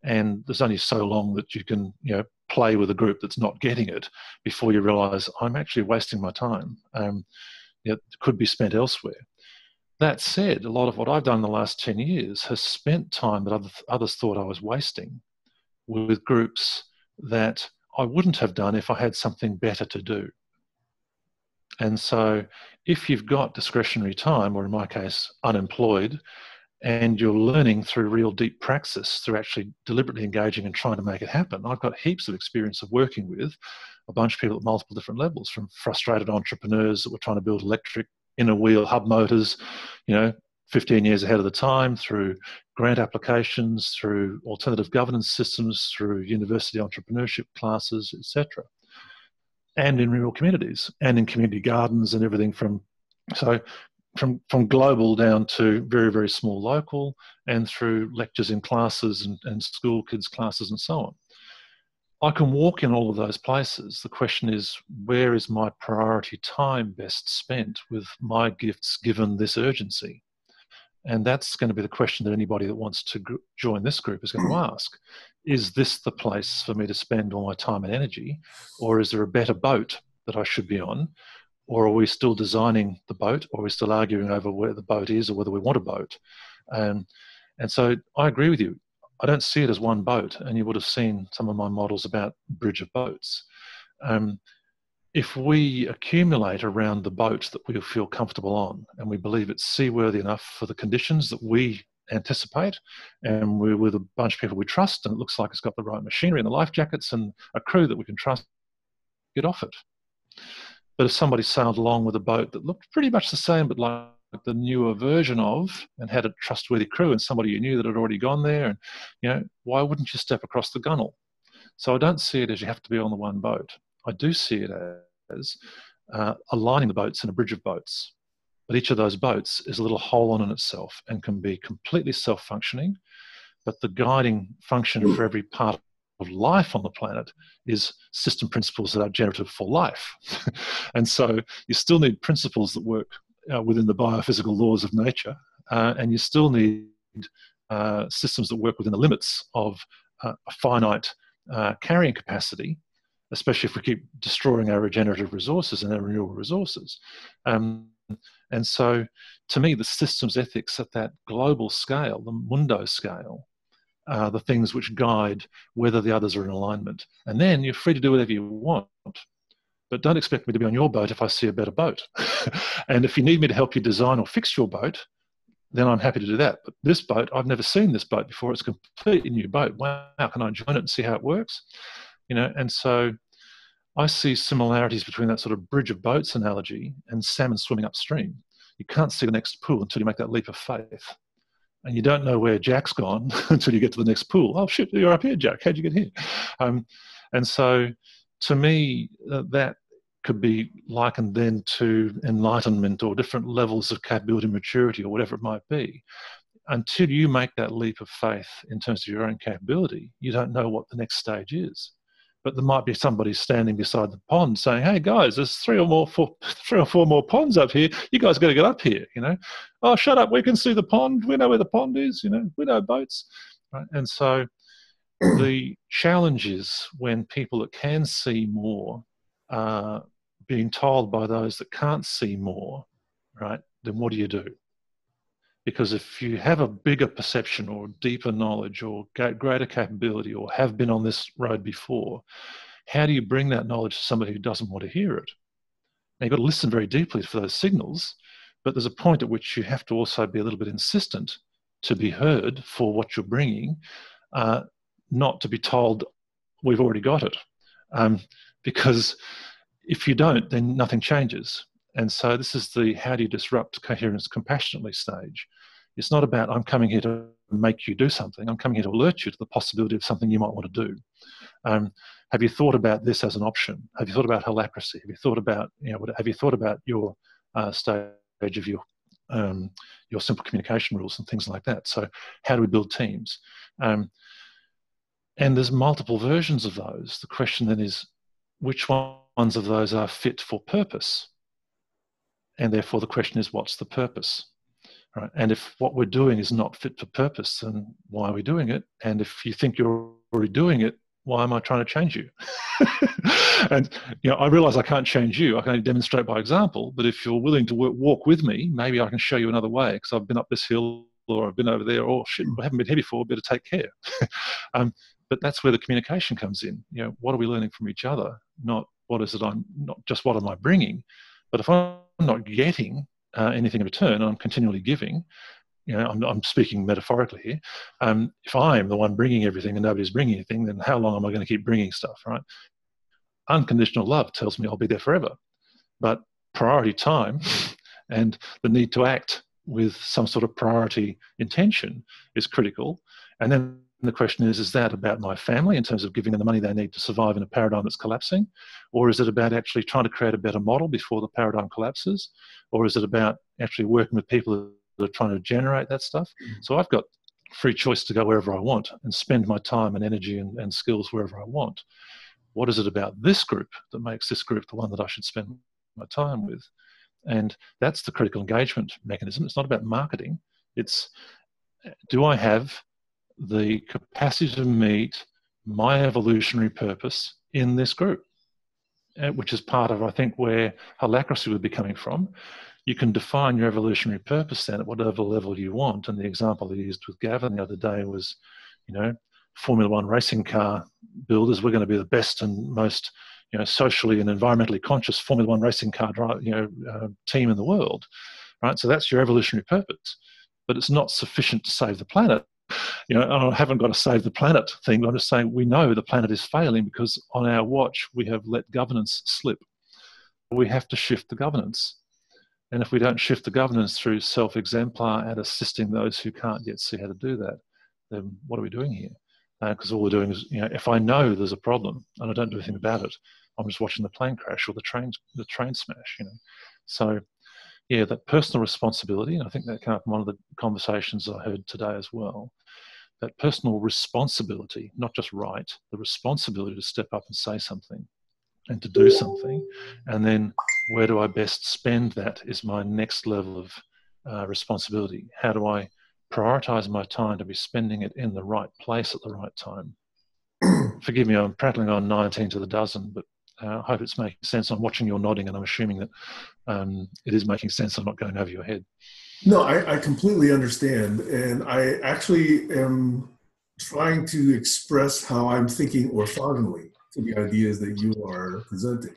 S2: And there's only so long that you can play with a group that's not getting it before you realise I'm actually wasting my time. It could be spent elsewhere. That said, a lot of what I've done in the last 10 years has spent time that others thought I was wasting with groups that I wouldn't have done if I had something better to do. And so if you've got discretionary time, or in my case, unemployed, and you're learning through real deep praxis, through actually deliberately engaging and trying to make it happen. I've got heaps of experience of working with a bunch of people at multiple different levels, from frustrated entrepreneurs that were trying to build electric inner wheel hub motors, 15 years ahead of the time, through grant applications, through alternative governance systems, through university entrepreneurship classes, etc. And in rural communities and in community gardens and everything from global down to very, very small local, and through lectures in classes and school kids' classes and so on. I can walk in all of those places. The question is, where is my priority time best spent with my gifts given this urgency? And that's going to be the question that anybody that wants to join this group is going to ask. Is this the place for me to spend all my time and energy? Or is there a better boat that I should be on? Or are we still designing the boat? Or are we still arguing over where the boat is or whether we want a boat? And so I agree with you. I don't see it as one boat. And you would have seen some of my models about bridge of boats. If we accumulate around the boat that we feel comfortable on, and we believe it's seaworthy enough for the conditions that we anticipate, and we're with a bunch of people we trust, and it looks like it's got the right machinery and the life jackets and a crew that we can trust, get off it. But if somebody sailed along with a boat that looked pretty much the same, but like the newer version of, and had a trustworthy crew and somebody you knew that had already gone there, and why wouldn't you step across the gunwale? So I don't see it as you have to be on the one boat. I do see it as aligning the boats in a bridge of boats. But each of those boats is a little whole in itself and can be completely self-functioning. But the guiding function for every part of life on the planet is system principles that are generative for life. And so you still need principles that work within the biophysical laws of nature, and you still need systems that work within the limits of a finite carrying capacity, especially if we keep destroying our regenerative resources and our renewable resources. And so, to me, the systems ethics at that global scale, the mundo scale, are the things which guide whether the others are in alignment. And then you're free to do whatever you want, but don't expect me to be on your boat if I see a better boat. And if you need me to help you design or fix your boat, then I'm happy to do that. But this boat, I've never seen this boat before. It's a completely new boat. Wow, can I join it and see how it works? And so I see similarities between that sort of bridge of boats analogy and salmon swimming upstream. You can't see the next pool until you make that leap of faith. And you don't know where Jack's gone until you get to the next pool. Oh, shit, you're up here, Jack. How'd you get here? And so to me, that could be likened then to enlightenment or different levels of capability and maturity or whatever it might be. Until you make that leap of faith in terms of your own capability, you don't know what the next stage is. But there might be somebody standing beside the pond saying, hey guys, there's three or four more ponds up here. You guys got to get up here, Oh, shut up, we can see the pond. We know where the pond is, we know boats. Right? And so The challenge is when people that can see more are being told by those that can't see more, right? Then what do you do? Because if you have a bigger perception or deeper knowledge or greater capability or have been on this road before, how do you bring that knowledge to somebody who doesn't want to hear it? Now, you've got to listen very deeply for those signals, but there's a point at which you have to also be a little bit insistent to be heard for what you're bringing, not to be told, we've already got it. Because if you don't, then nothing changes. And so this is the how do you disrupt coherence compassionately stage. It's not about I'm coming here to make you do something. I'm coming here to alert you to the possibility of something you might want to do. Have you thought about this as an option? Have you thought about holacracy? Have you thought about, have you thought about your stage of your simple communication rules and things like that? So how do we build teams? And there's multiple versions of those. The question then is, which ones of those are fit for purpose? And therefore the question is, what's the purpose? Right? And if what we're doing is not fit for purpose, then why are we doing it? And if you think you're already doing it, why am I trying to change you? And I realize I can't change you. I can only demonstrate by example. But if you're willing to walk with me, maybe I can show you another way, because I've been up this hill or I've been over there, or shit, I haven't been here before, better take care. But that's where the communication comes in. What are we learning from each other? Not just what am I bringing? But if I'm not getting anything in return, and I'm continually giving, I'm speaking metaphorically here. If I'm the one bringing everything and nobody's bringing anything, then how long am I going to keep bringing stuff, right? Unconditional love tells me I'll be there forever. But priority time and the need to act with some sort of priority intention is critical. And then the question is that about my family in terms of giving them the money they need to survive in a paradigm that's collapsing? Or is it about actually trying to create a better model before the paradigm collapses? Or is it about actually working with people that are trying to generate that stuff? So I've got free choice to go wherever I want and spend my time and energy and skills wherever I want. What is it about this group that makes this group the one that I should spend my time with? And that's the critical engagement mechanism. It's not about marketing. It's, do I have the capacity to meet my evolutionary purpose in this group? Which is part of, I think, where holacracy would be coming from. You can define your evolutionary purpose then at whatever level you want. And the example I used with Gavin the other day was, Formula One racing car builders, we're going to be the best and most, socially and environmentally conscious Formula One racing car team in the world, right? So that's your evolutionary purpose, but it's not sufficient to save the planet. I haven't got a save the planet thing, but I'm just saying we know the planet is failing because on our watch we have let governance slip. We have to shift the governance. And if we don't shift the governance through self-exemplar and assisting those who can't yet see how to do that, then what are we doing here? Because all we're doing is, if I know there's a problem and I don't do anything about it, I'm just watching the plane crash or the train smash, So, yeah, that personal responsibility, and I think that came up in one of the conversations I heard today as well, that personal responsibility, not just right, the responsibility to step up and say something and to do something, and then where do I best spend that is my next level of responsibility. How do I prioritize my time to be spending it in the right place at the right time? Forgive me, I'm prattling on 19 to the dozen, but I hope it's making sense. I'm watching your nodding and I'm assuming that it is making sense. I'm not going over your head.
S1: No, I completely understand. And I actually am trying to express how I'm thinking orthogonally to the ideas that you are presenting.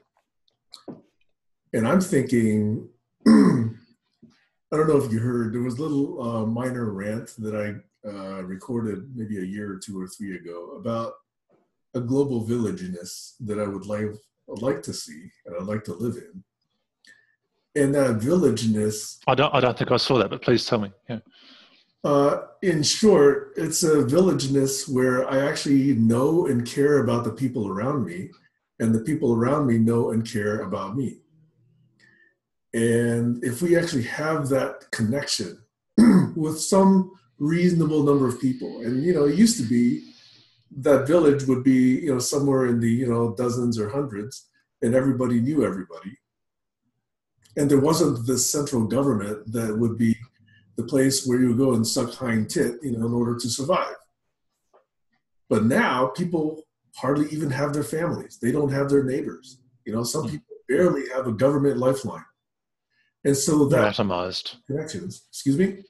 S1: And I'm thinking, I don't know if you heard, there was a little minor rant that I recorded maybe a year or 2 or 3 ago about a global villageness that I would like to see and I'd like to live in. And that villageness...
S2: I don't think I saw that, but please tell me. Yeah.
S1: In short, it's a villageness where I actually know and care about the people around me, and the people around me know and care about me. And if we actually have that connection with some reasonable number of people, and it used to be that village would be somewhere in the dozens or hundreds, and everybody knew everybody, and there wasn't this central government that would be the place where you would go and suck hind tit in order to survive. But now people hardly even have their families. They don't have their neighbors. You know, some people barely have a government lifeline. And so
S2: They're
S1: that
S2: atomized.
S1: connections, excuse me?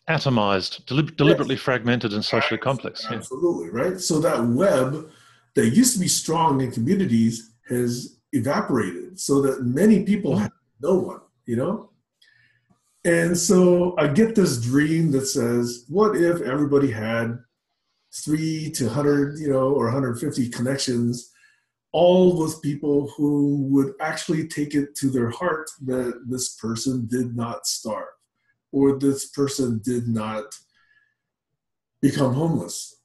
S2: Atomized, deliberately
S1: Yes,
S2: fragmented and socially complex. Yeah.
S1: absolutely, right? So that web that used to be strong in communities has evaporated so that many people have no one, you know? And so I get this dream that says, what if everybody had 3 to 100, you know, or 150 connections, all with people who would actually take it to their heart that this person did not starve or this person did not become homeless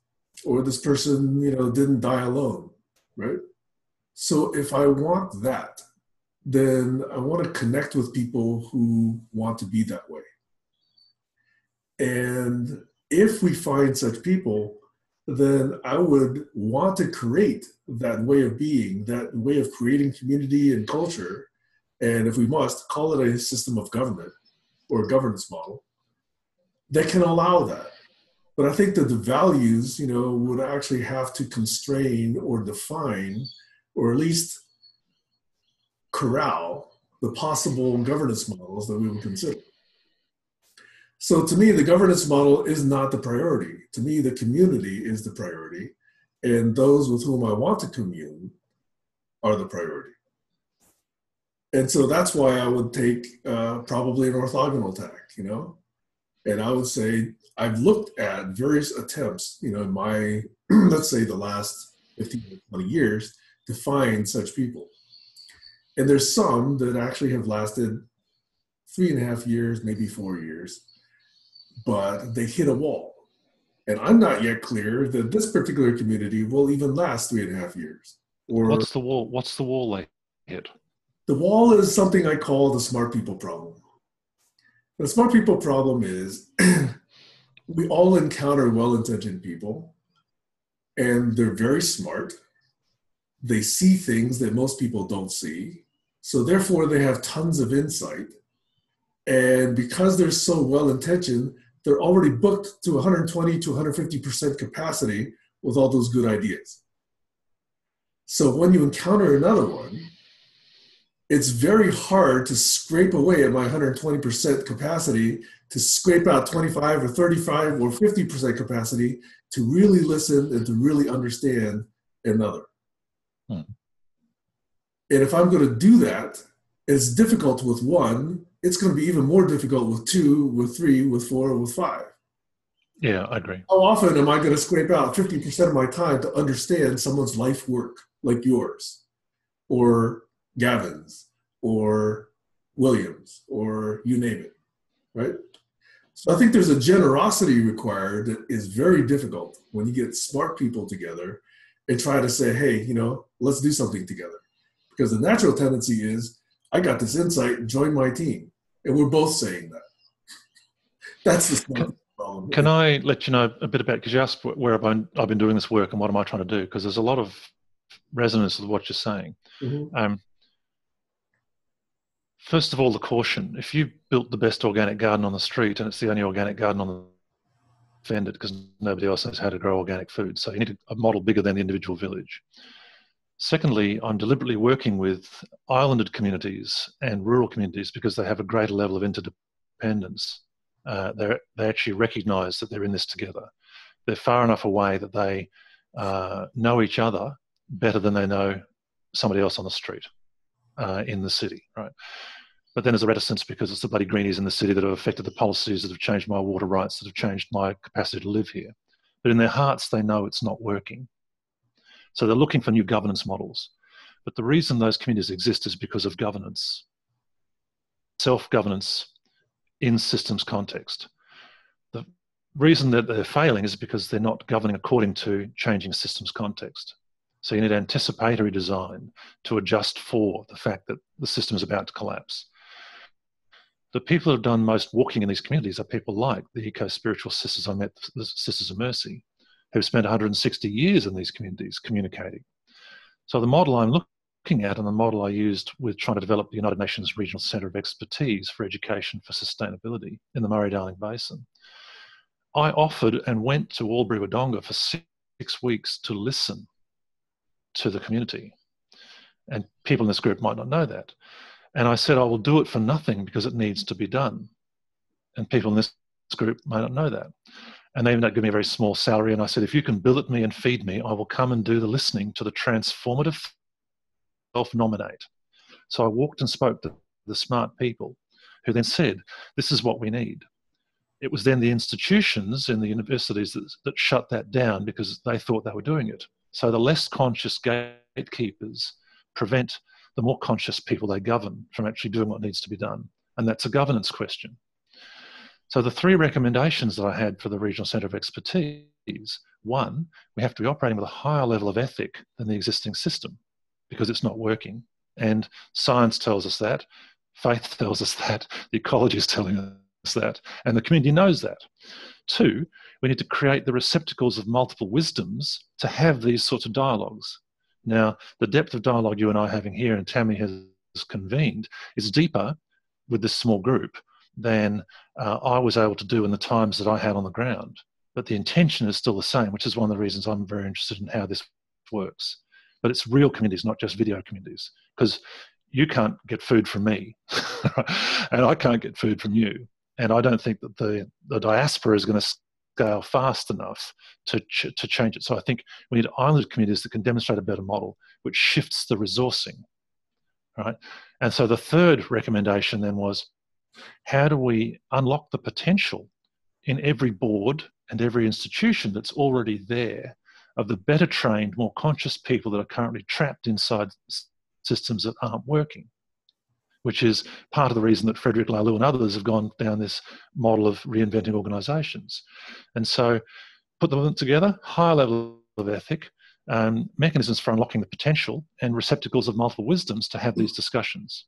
S1: or this person, you know, didn't die alone, right? So if I want that, then I want to connect with people who want to be that way. And if we find such people, then I would want to create that way of being, that way of creating community and culture. And if we must, call it a system of government or a governance model that can allow that. But I think that the values, you know, would actually have to constrain or define, or at least corral the possible governance models that we would consider. So to me, the governance model is not the priority. To me, the community is the priority, and those with whom I want to commune are the priority. And so that's why I would take probably an orthogonal tack, you know? And I would say I've looked at various attempts, you know, in my, let's say the last 15 to 20 years to find such people. And there's some that actually have lasted 3.5 years, maybe 4 years, but they hit a wall. And I'm not yet clear that this particular community will even last 3.5 years. Or
S2: what's the wall? What's the wall they hit?
S1: The wall is something I call the smart people problem. The smart people problem is we all encounter well-intentioned people, and they're very smart. They see things that most people don't see. So therefore, they have tons of insight. And because they're so well-intentioned, they're already booked to 120 to 150% capacity with all those good ideas. So when you encounter another one, it's very hard to scrape away at my 120% capacity, to scrape out 25 or 35 or 50% capacity to really listen and to really understand another. And if I'm going to do that, it's difficult with one, it's going to be even more difficult with 2, with 3, with 4, with 5.
S2: Yeah, I agree.
S1: How often am I going to scrape out 50% of my time to understand someone's life work, like yours, or Gavin's, or Williams, or you name it, right? So I think there's a generosity required that is very difficult when you get smart people together and try to say, hey, you know, let's do something together. Because the natural tendency is, I got this insight, join my team. And we're both saying that. That's the smart problem.
S2: Can I let you know a bit about, because you asked where I've been doing this work and what am I trying to do? Because there's a lot of resonance with what you're saying. Mm-hmm. First of all, the caution. If you built the best organic garden on the street and it's the only organic garden on the offended because nobody else knows how to grow organic food. So you need a model bigger than the individual village. Secondly, I'm deliberately working with islanded communities and rural communities because they have a greater level of interdependence. They actually recognise that they're in this together. They're far enough away that they know each other better than they know somebody else on the street in the city, right? But then there's a reticence because it's the bloody greenies in the city that have affected the policies that have changed my water rights, that have changed my capacity to live here. But in their hearts, they know it's not working. So they're looking for new governance models. But the reason those communities exist is because of governance, self-governance in systems context. The reason that they're failing is because they're not governing according to changing systems context. So you need anticipatory design to adjust for the fact that the system is about to collapse. The people who have done most walking in these communities are people like the eco-spiritual sisters I met, the Sisters of Mercy, who've spent 160 years in these communities communicating. So the model I'm looking at and the model I used with trying to develop the United Nations Regional Centre of Expertise for Education for Sustainability in the Murray-Darling Basin I offered and went to Albury Wodonga for 6 weeks to listen to the community. And people in this group might not know that. And I said, I will do it for nothing because it needs to be done. And people in this group may not know that. And they ended up giving me a very small salary. And I said, if you can billet me and feed me, I will come and do the listening to the transformative self-nominate. So I walked and spoke to the smart people who then said, this is what we need. It was then the institutions in the universities that shut that down because they thought they were doing it. So the less conscious gatekeepers prevent the more conscious people they govern from actually doing what needs to be done. And that's a governance question. So the 3 recommendations that I had for the Regional Centre of Expertise: 1, we have to be operating with a higher level of ethic than the existing system because it's not working. And science tells us that, faith tells us that, the ecology is telling us that, and the community knows that. 2, we need to create the receptacles of multiple wisdoms to have these sorts of dialogues. Now, the depth of dialogue you and I are having here and Tammy has convened is deeper with this small group than I was able to do in the times that I had on the ground. But the intention is still the same, which is one of the reasons I'm very interested in how this works. But it's real communities, not just video communities, because you can't get food from me and I can't get food from you. And I don't think that the diaspora is going to scale fast enough to change it. So I think we need island communities that can demonstrate a better model, which shifts the resourcing, right? And so the 3rd recommendation then was, how do we unlock the potential in every board and every institution that's already there of the better trained, more conscious people that are currently trapped inside systems that aren't working, which is part of the reason that Frederick Laloux and others have gone down this model of reinventing organisations. And so put them together, higher level of ethic, mechanisms for unlocking the potential and receptacles of multiple wisdoms to have these discussions.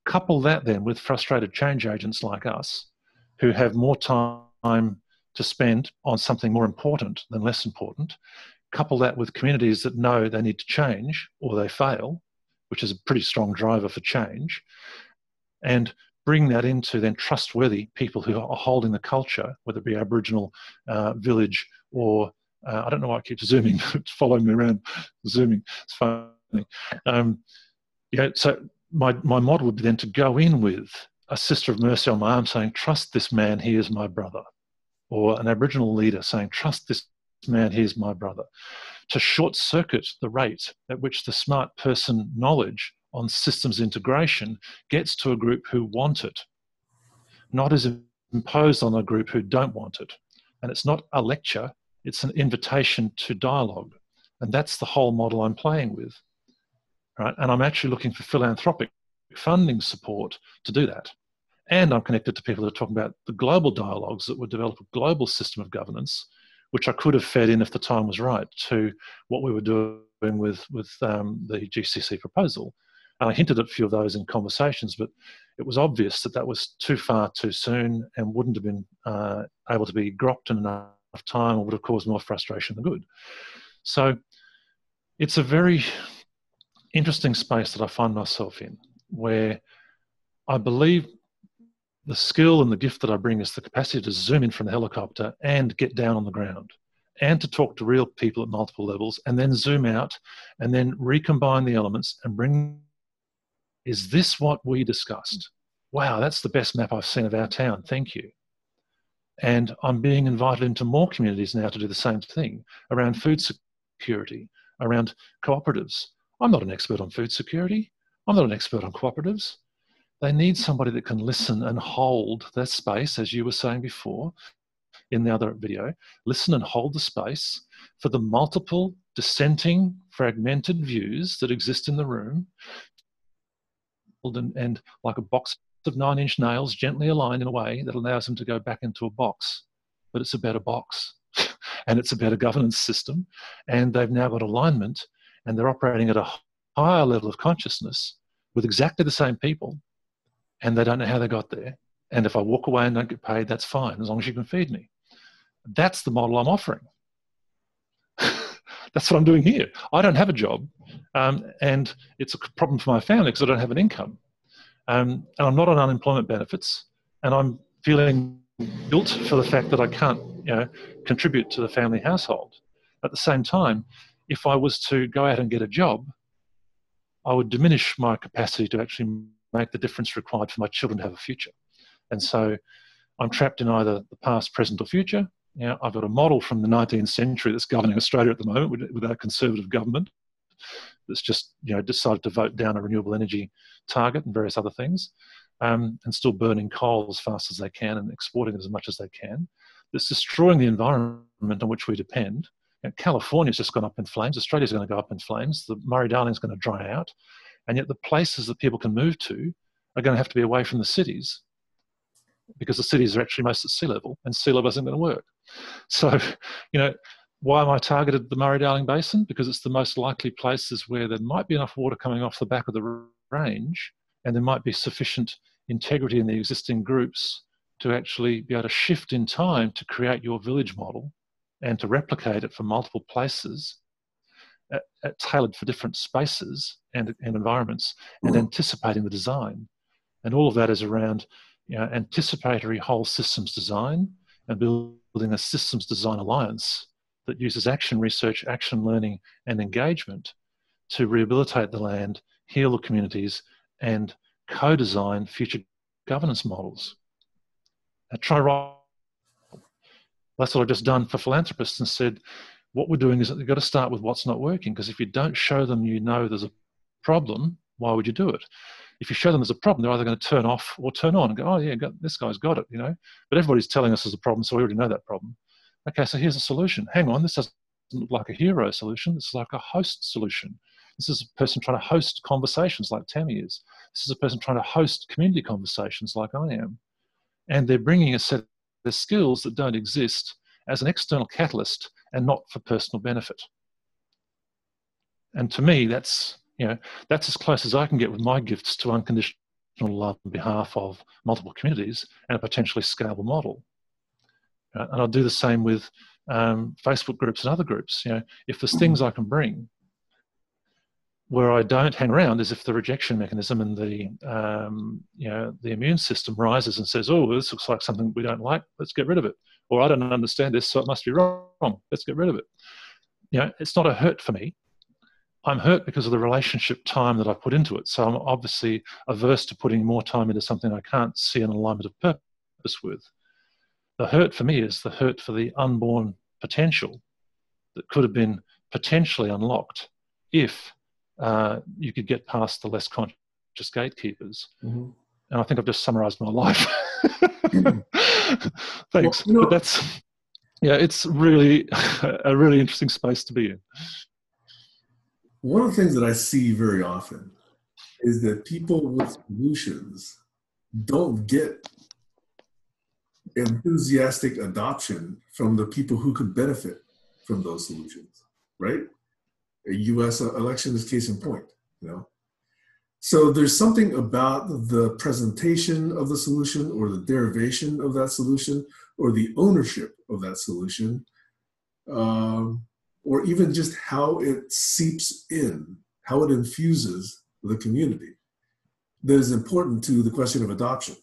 S2: Couple that then with frustrated change agents like us who have more time to spend on something more important than less important. Couple that with communities that know they need to change or they fail, which is a pretty strong driver for change, and bring that into then trustworthy people who are holding the culture, whether it be Aboriginal village or, I don't know why I keep zooming, it's following me around, zooming, it's funny. So my model would be then to go in with a Sister of Mercy on my arm saying, trust this man, he is my brother. Or an Aboriginal leader saying, trust this man, he is my brother. To short circuit the rate at which the smart person knowledge on systems integration gets to a group who want it, not as imposed on a group who don't want it. And it's not a lecture, it's an invitation to dialogue. And that's the whole model I'm playing with. Right? And I'm actually looking for philanthropic funding support to do that. And I'm connected to people that are talking about the global dialogues that would develop a global system of governance, which I could have fed in if the time was right to what we were doing with the GCC proposal. And I hinted at a few of those in conversations, but it was obvious that that was too far too soon and wouldn't have been able to be grokked in enough time, or would have caused more frustration than good. So it's a very interesting space that I find myself in, where I believe the skill and the gift that I bring is the capacity to zoom in from the helicopter and get down on the ground and to talk to real people at multiple levels and then zoom out and then recombine the elements and bring, is this what we discussed? Wow, that's the best map I've seen of our town, thank you. And I'm being invited into more communities now to do the same thing around food security, around cooperatives. I'm not an expert on food security. I'm not an expert on cooperatives. They need somebody that can listen and hold that space, as you were saying before in the other video, listen and hold the space for the multiple dissenting, fragmented views that exist in the room, and like a box of 9-inch nails gently aligned in a way that allows them to go back into a box. But it's a better box and it's a better governance system. And they've now got alignment and they're operating at a higher level of consciousness with exactly the same people, and they don't know how they got there. And if I walk away and don't get paid, that's fine, as long as you can feed me. That's the model I'm offering. That's what I'm doing here. I don't have a job, and it's a problem for my family because I don't have an income. And I'm not on unemployment benefits, and I'm feeling guilt for the fact that I can't, contribute to the family household. At the same time, if I was to go out and get a job, I would diminish my capacity to actually make the difference required for my children to have a future. And so I'm trapped in either the past, present, or future. I've got a model from the 19th century that's governing Australia at the moment with our conservative government that's just decided to vote down a renewable energy target and various other things, and still burning coal as fast as they can and exporting it as much as they can. That's destroying the environment on which we depend. California's just gone up in flames. Australia's going to go up in flames. The Murray-Darling's going to dry out. And yet the places that people can move to are going to have to be away from the cities, because the cities are actually most at sea level, and sea level isn't going to work. So, why am I targeted the Murray-Darling Basin? Because it's the most likely places where there might be enough water coming off the back of the range, and there might be sufficient integrity in the existing groups to actually be able to shift in time to create your village model and to replicate it for multiple places, tailored for different spaces and environments, and anticipating the design. And all of that is around anticipatory whole systems design and building a systems design alliance that uses action research, action learning, and engagement to rehabilitate the land, heal the communities, and co-design future governance models. That's what I've just done for philanthropists, and said, what we're doing is that you've got to start with what's not working, because if you don't show them there's a problem, why would you do it? If you show them there's a problem, they're either going to turn off or turn on and go, oh yeah, this guy's got it, But everybody's telling us there's a problem, so we already know that problem. Okay, so here's a solution. Hang on, this doesn't look like a hero solution. This is like a host solution. This is a person trying to host conversations like Tammy is. This is a person trying to host community conversations like I am. And they're bringing a set of skills that don't exist as an external catalyst and not for personal benefit. And to me, that's as close as I can get with my gifts to unconditional love on behalf of multiple communities and a potentially scalable model. And I'll do the same with Facebook groups and other groups. If there's things I can bring, where I don't hang around is if the rejection mechanism and the immune system rises and says, oh, this looks like something we don't like, let's get rid of it. Or I don't understand this, so it must be wrong, let's get rid of it. It's not a hurt for me. I'm hurt because of the relationship time that I put into it. So I'm obviously averse to putting more time into something I can't see an alignment of purpose with. The hurt for me is the hurt for the unborn potential that could have been potentially unlocked if you could get past the less conscious gatekeepers. Mm-hmm. And I think I've just summarized my life. Thanks. Well, but that's, it's really a really interesting space to be in.
S1: One of the things that I see very often is that people with solutions don't get enthusiastic adoption from the people who could benefit from those solutions, right? A U.S. election is case in point, So there's something about the presentation of the solution or the derivation of that solution or the ownership of that solution, or even just how it seeps in, how it infuses the community, that is important to the question of adoption.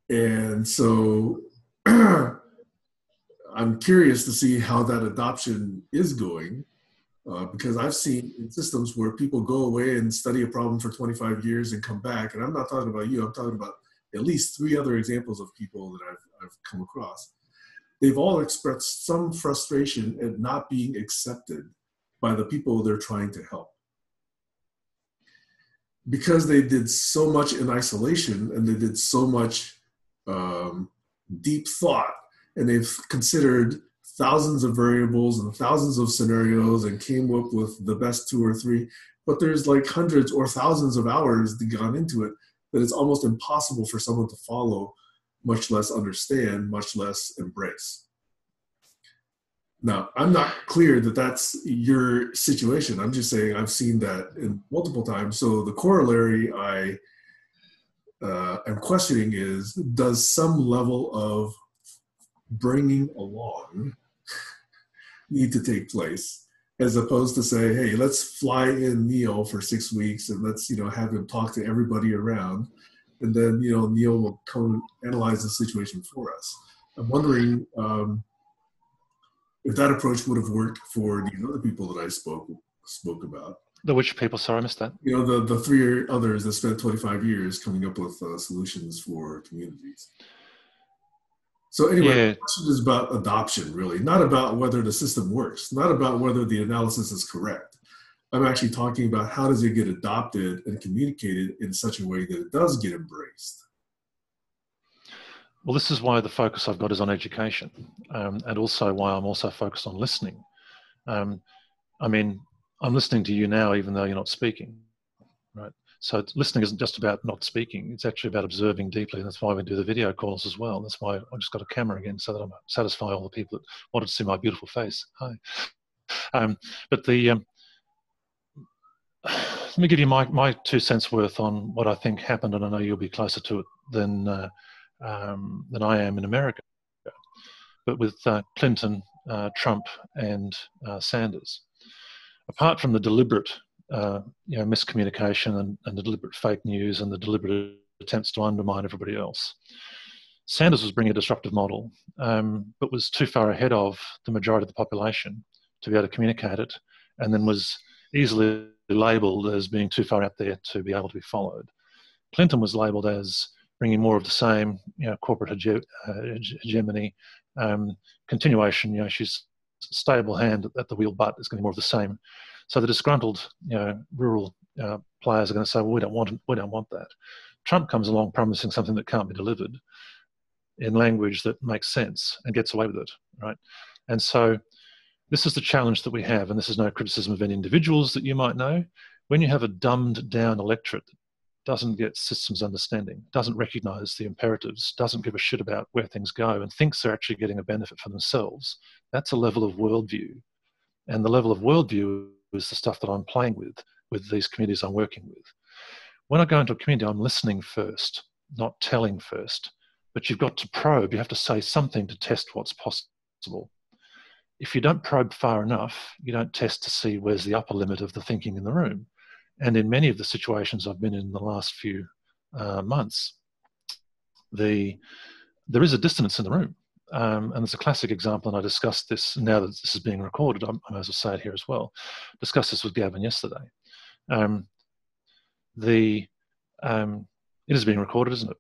S1: And so I'm curious to see how that adoption is going, because I've seen in systems where people go away and study a problem for 25 years and come back, and I'm not talking about you, I'm talking about at least 3 other examples of people that I've come across. They've all expressed some frustration at not being accepted by the people they're trying to help. Because they did so much in isolation and they did so much deep thought, and they've considered thousands of variables and thousands of scenarios and came up with the best 2 or 3, but there's like hundreds or thousands of hours that gone into it that it's almost impossible for someone to follow, much less understand, much less embrace. Now, I'm not clear that that's your situation. I'm just saying I've seen that in multiple times. So the corollary I am questioning is, does some level of bringing along need to take place, as opposed to say, hey, let's fly in Neil for 6 weeks and let's have him talk to everybody around, and then Neil will come analyze the situation for us. I'm wondering if that approach would have worked for these other people that I spoke about.
S2: The which people? Sorry, I missed that.
S1: The three others that spent 25 years coming up with solutions for communities. So anyway, the question is about adoption, really, not about whether the system works, not about whether the analysis is correct. I'm actually talking about how does it get adopted and communicated in such a way that it does get embraced.
S2: Well, this is why the focus I've got is on education, and also why I'm also focused on listening. I mean, I'm listening to you now, even though you're not speaking, right? So listening isn't just about not speaking. It's actually about observing deeply. And that's why we do the video calls as well. That's why I just got a camera again so that I satisfy all the people that wanted to see my beautiful face. Hi. But let me give you my 2 cents worth on what I think happened, and I know you'll be closer to it than I am in America. But with Clinton, Trump, and Sanders, apart from the deliberate miscommunication and the deliberate fake news and the deliberate attempts to undermine everybody else, Sanders was bringing a disruptive model, but was too far ahead of the majority of the population to be able to communicate it, and then was easily labelled as being too far out there to be able to be followed. Clinton was labelled as bringing more of the same, corporate hegemony, continuation. She's a stable hand at the wheel, but it's going to be more of the same. So the disgruntled, rural players are going to say, well, we don't want that. Trump comes along promising something that can't be delivered in language that makes sense and gets away with it, right? And so this is the challenge that we have, and this is no criticism of any individuals that you might know. When you have a dumbed down electorate that doesn't get systems understanding, doesn't recognize the imperatives, doesn't give a shit about where things go, and thinks they're actually getting a benefit for themselves, that's a level of worldview. And the level of worldview is the stuff that I'm playing with these communities I'm working with. When I go into a community, I'm listening first, not telling first. But you've got to probe. You have to say something to test what's possible. If you don't probe far enough, you don't test to see where's the upper limit of the thinking in the room. And in many of the situations I've been in the last few months, there is a dissonance in the room. And there's a classic example, and I discussed this now that this is being recorded. I might as well say it here as well. Discussed this with Gavin yesterday. It is being recorded, isn't it?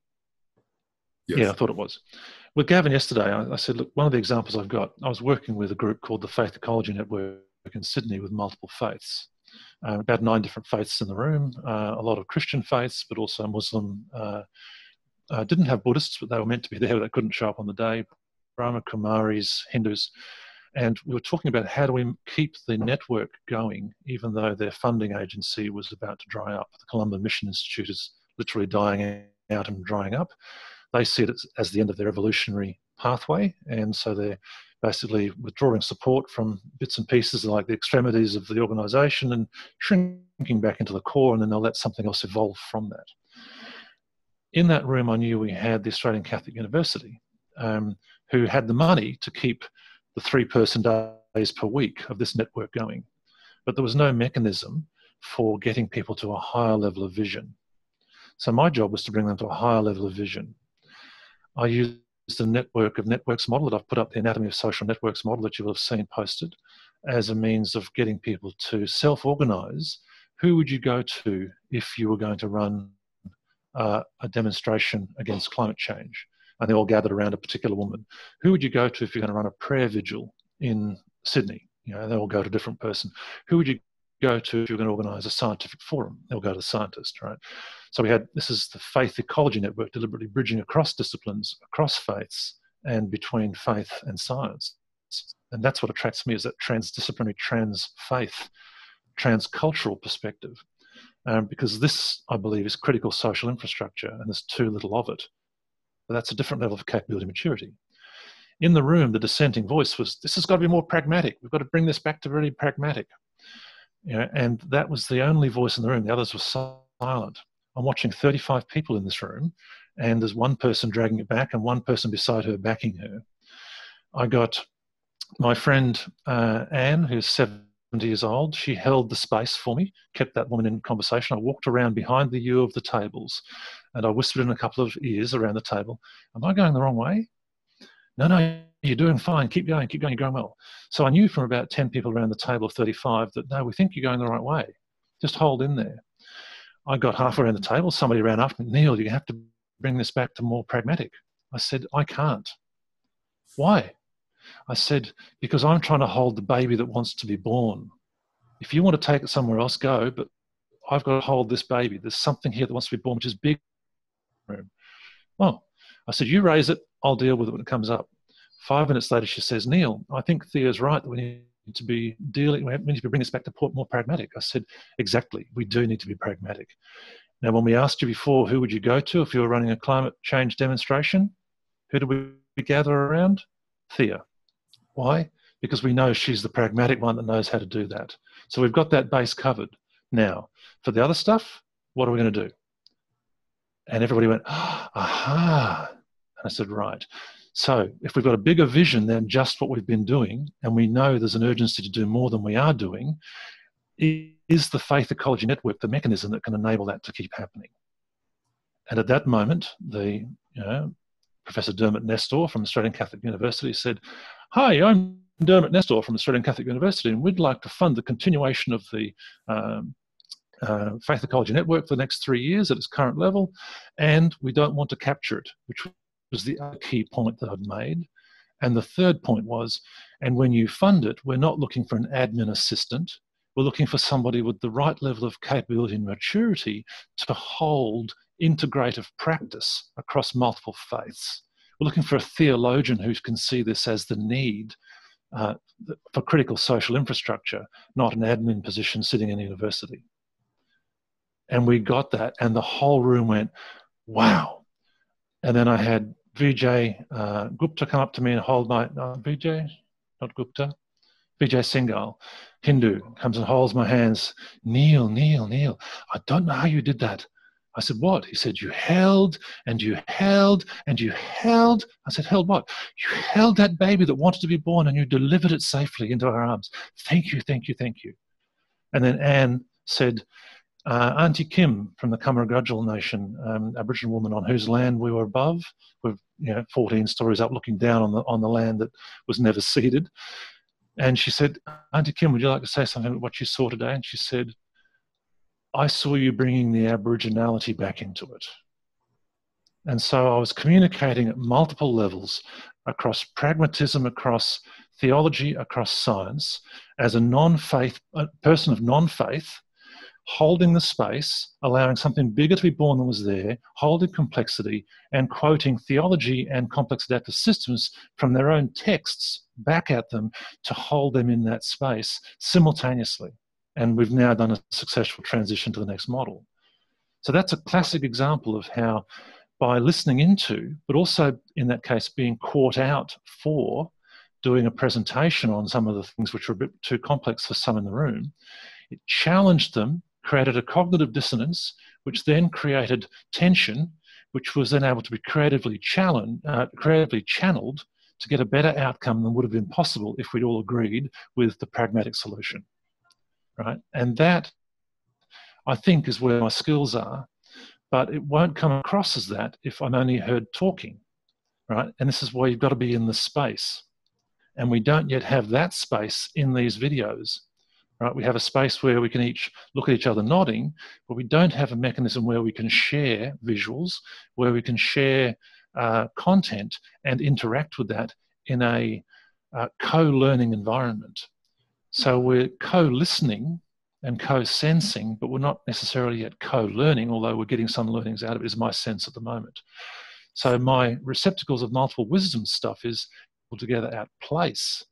S2: Yes. Yeah, I thought it was. With Gavin yesterday, I said, look, one of the examples I've got, I was working with a group called the Faith Ecology Network in Sydney with multiple faiths. About 9 different faiths in the room, a lot of Christian faiths, but also Muslim. Didn't have Buddhists, but they were meant to be there, but they couldn't show up on the day. Brahma, Kumaris, Hindus. And we were talking about how do we keep the network going, even though their funding agency was about to dry up. The Columban Mission Institute is literally dying out and drying up. They see it as the end of their evolutionary pathway, and so they're basically withdrawing support from bits and pieces like the extremities of the organisation and shrinking back into the core, and then they'll let something else evolve from that. In that room, I knew we had the Australian Catholic University, who had the money to keep the 3-person days per week of this network going. But there was no mechanism for getting people to a higher level of vision. So my job was to bring them to a higher level of vision. I used the network of networks model that I've put up, the Anatomy of Social Networks model that you will have seen posted, as a means of getting people to self-organise. Who would you go to if you were going to run a demonstration against climate change? And they all gathered around a particular woman. Who would you go to if you're going to run a prayer vigil in Sydney? They all go to a different person. Who would you go to if you're going to organise a scientific forum? They'll go to the scientist, right? So this is the Faith Ecology Network, deliberately bridging across disciplines, across faiths, and between faith and science. And that's what attracts me, is that transdisciplinary, trans-faith, transcultural perspective. Because this, I believe, is critical social infrastructure, and there's too little of it. But that's a different level of capability and maturity. In the room, the dissenting voice was, this has got to be more pragmatic. We've got to bring this back to really pragmatic. And that was the only voice in the room. The others were silent. I'm watching 35 people in this room, and there's one person dragging it back and one person beside her backing her. I got my friend Anne, who's 70 years old. She held the space for me, kept that woman in conversation. I walked around behind the U of the tables And I whispered in a couple of ears around the table, am I going the wrong way? No, you're doing fine. Keep going, you're going well. So I knew from about 10 people around the table of 35 that, no, we think you're going the right way. Just hold in there. I got halfway around the table. Somebody ran after me, Neil, you have to bring this back to more pragmatic. I said, I can't. Why? I said, because I'm trying to hold the baby that wants to be born. If you want to take it somewhere else, go, but I've got to hold this baby. There's something here that wants to be born, which is big. Well, I said, you raise it, I'll deal with it when it comes up. 5 minutes later, she says, Neil, I think Thea's right that we need to be bringing this back to more pragmatic. I said, exactly, we do need to be pragmatic. Now, when we asked you before, who would you go to if you were running a climate change demonstration? Who do we gather around? Thea. Why? Because we know she's the pragmatic one that knows how to do that. So we've got that base covered. Now, for the other stuff, what are we going to do? And everybody went, aha. And I said, right. So if we've got a bigger vision than just what we've been doing, and we know there's an urgency to do more than we are doing, is the Faith Ecology Network the mechanism that can enable that to keep happening? And at that moment, Professor Dermot Nestor from Australian Catholic University said, hi, I'm Dermot Nestor from Australian Catholic University, and we'd like to fund the continuation of the Faith Ecology Network for the next 3 years at its current level, and we don't want to capture it, which was the other key point that I'd made. And the third point was, and when you fund it, we're not looking for an admin assistant. We're looking for somebody with the right level of capability and maturity to hold integrative practice across multiple faiths. We're looking for a theologian who can see this as the need for critical social infrastructure, not an admin position sitting in a university. And we got that, and the whole room went, wow. And then I had Vijay Gupta come up to me and hold my, Vijay, not Gupta, Vijay Singhal, Hindu, comes and holds my hands. Neil, I don't know how you did that. I said, what? He said, you held and you held and you held. I said, held what? You held that baby that wanted to be born and you delivered it safely into our arms. Thank you. And then Anne said, Auntie Kim from the Kamaragudgul Nation, Aboriginal woman on whose land we were above. We're 14 stories up looking down on the land that was never seeded. And she said, Auntie Kim, would you like to say something about what you saw today? And she said, I saw you bringing the Aboriginality back into it. And so I was communicating at multiple levels across pragmatism, across theology, across science, as a person of non-faith, holding the space, allowing something bigger to be born than was there, holding complexity, and quoting theology and complex adaptive systems from their own texts back at them to hold them in that space simultaneously. And we've now done a successful transition to the next model. So that's a classic example of how, by listening into, but also in that case being caught out for doing a presentation on some of the things which were a bit too complex for some in the room, it challenged them, created a cognitive dissonance, which then created tension, which was then able to be creatively channeled to get a better outcome than would have been possible if we'd all agreed with the pragmatic solution, right? And that, I think, is where my skills are, but it won't come across as that if I'm only heard talking, right? And this is why you've got to be in the space. And we don't yet have that space in these videos. Right, we have a space where we can each look at each other nodding, but we don't have a mechanism where we can share visuals, where we can share content and interact with that in a co-learning environment. So we're co-listening and co-sensing, but we're not necessarily yet co-learning, although we're getting some learnings out of it, is my sense at the moment. So my receptacles of multiple wisdom stuff is altogether out of place,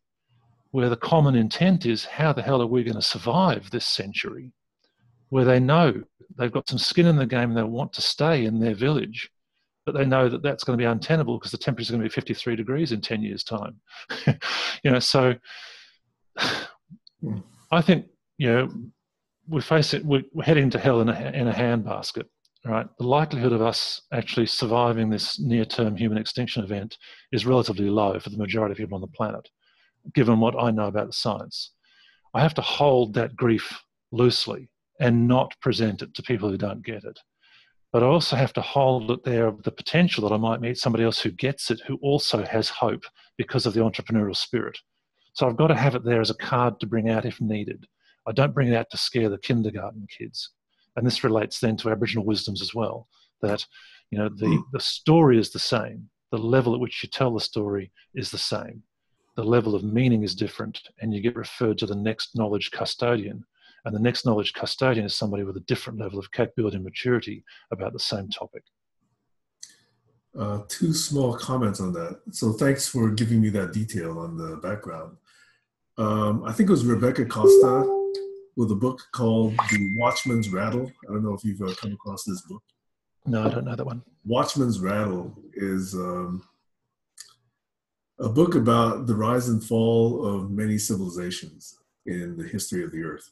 S2: where the common intent is, how the hell are we going to survive this century? Where they know they've got some skin in the game and they want to stay in their village, but they know that that's going to be untenable because the temperature is going to be 53 degrees in 10 years' time. So I think, we're heading to hell in a handbasket, right? The likelihood of us actually surviving this near-term human extinction event is relatively low for the majority of people on the planet, given what I know about the science. I have to hold that grief loosely and not present it to people who don't get it. But I also have to hold it there the potential that I might meet somebody else who gets it, who also has hope because of the entrepreneurial spirit. So I've got to have it there as a card to bring out if needed. I don't bring it out to scare the kindergarten kids. And this relates then to Aboriginal wisdoms as well, that the story is the same. The level at which you tell the story is the same. The level of meaning is different, and you get referred to the next knowledge custodian. And the next knowledge custodian is somebody with a different level of capability and maturity about the same topic.
S1: Two small comments on that. So thanks for giving me that detail on the background. I think it was Rebecca Costa with a book called The Watchman's Rattle. I don't know if you've come across this book.
S2: No, I don't know that one.
S1: Watchman's Rattle is a book about the rise and fall of many civilizations in the history of the earth.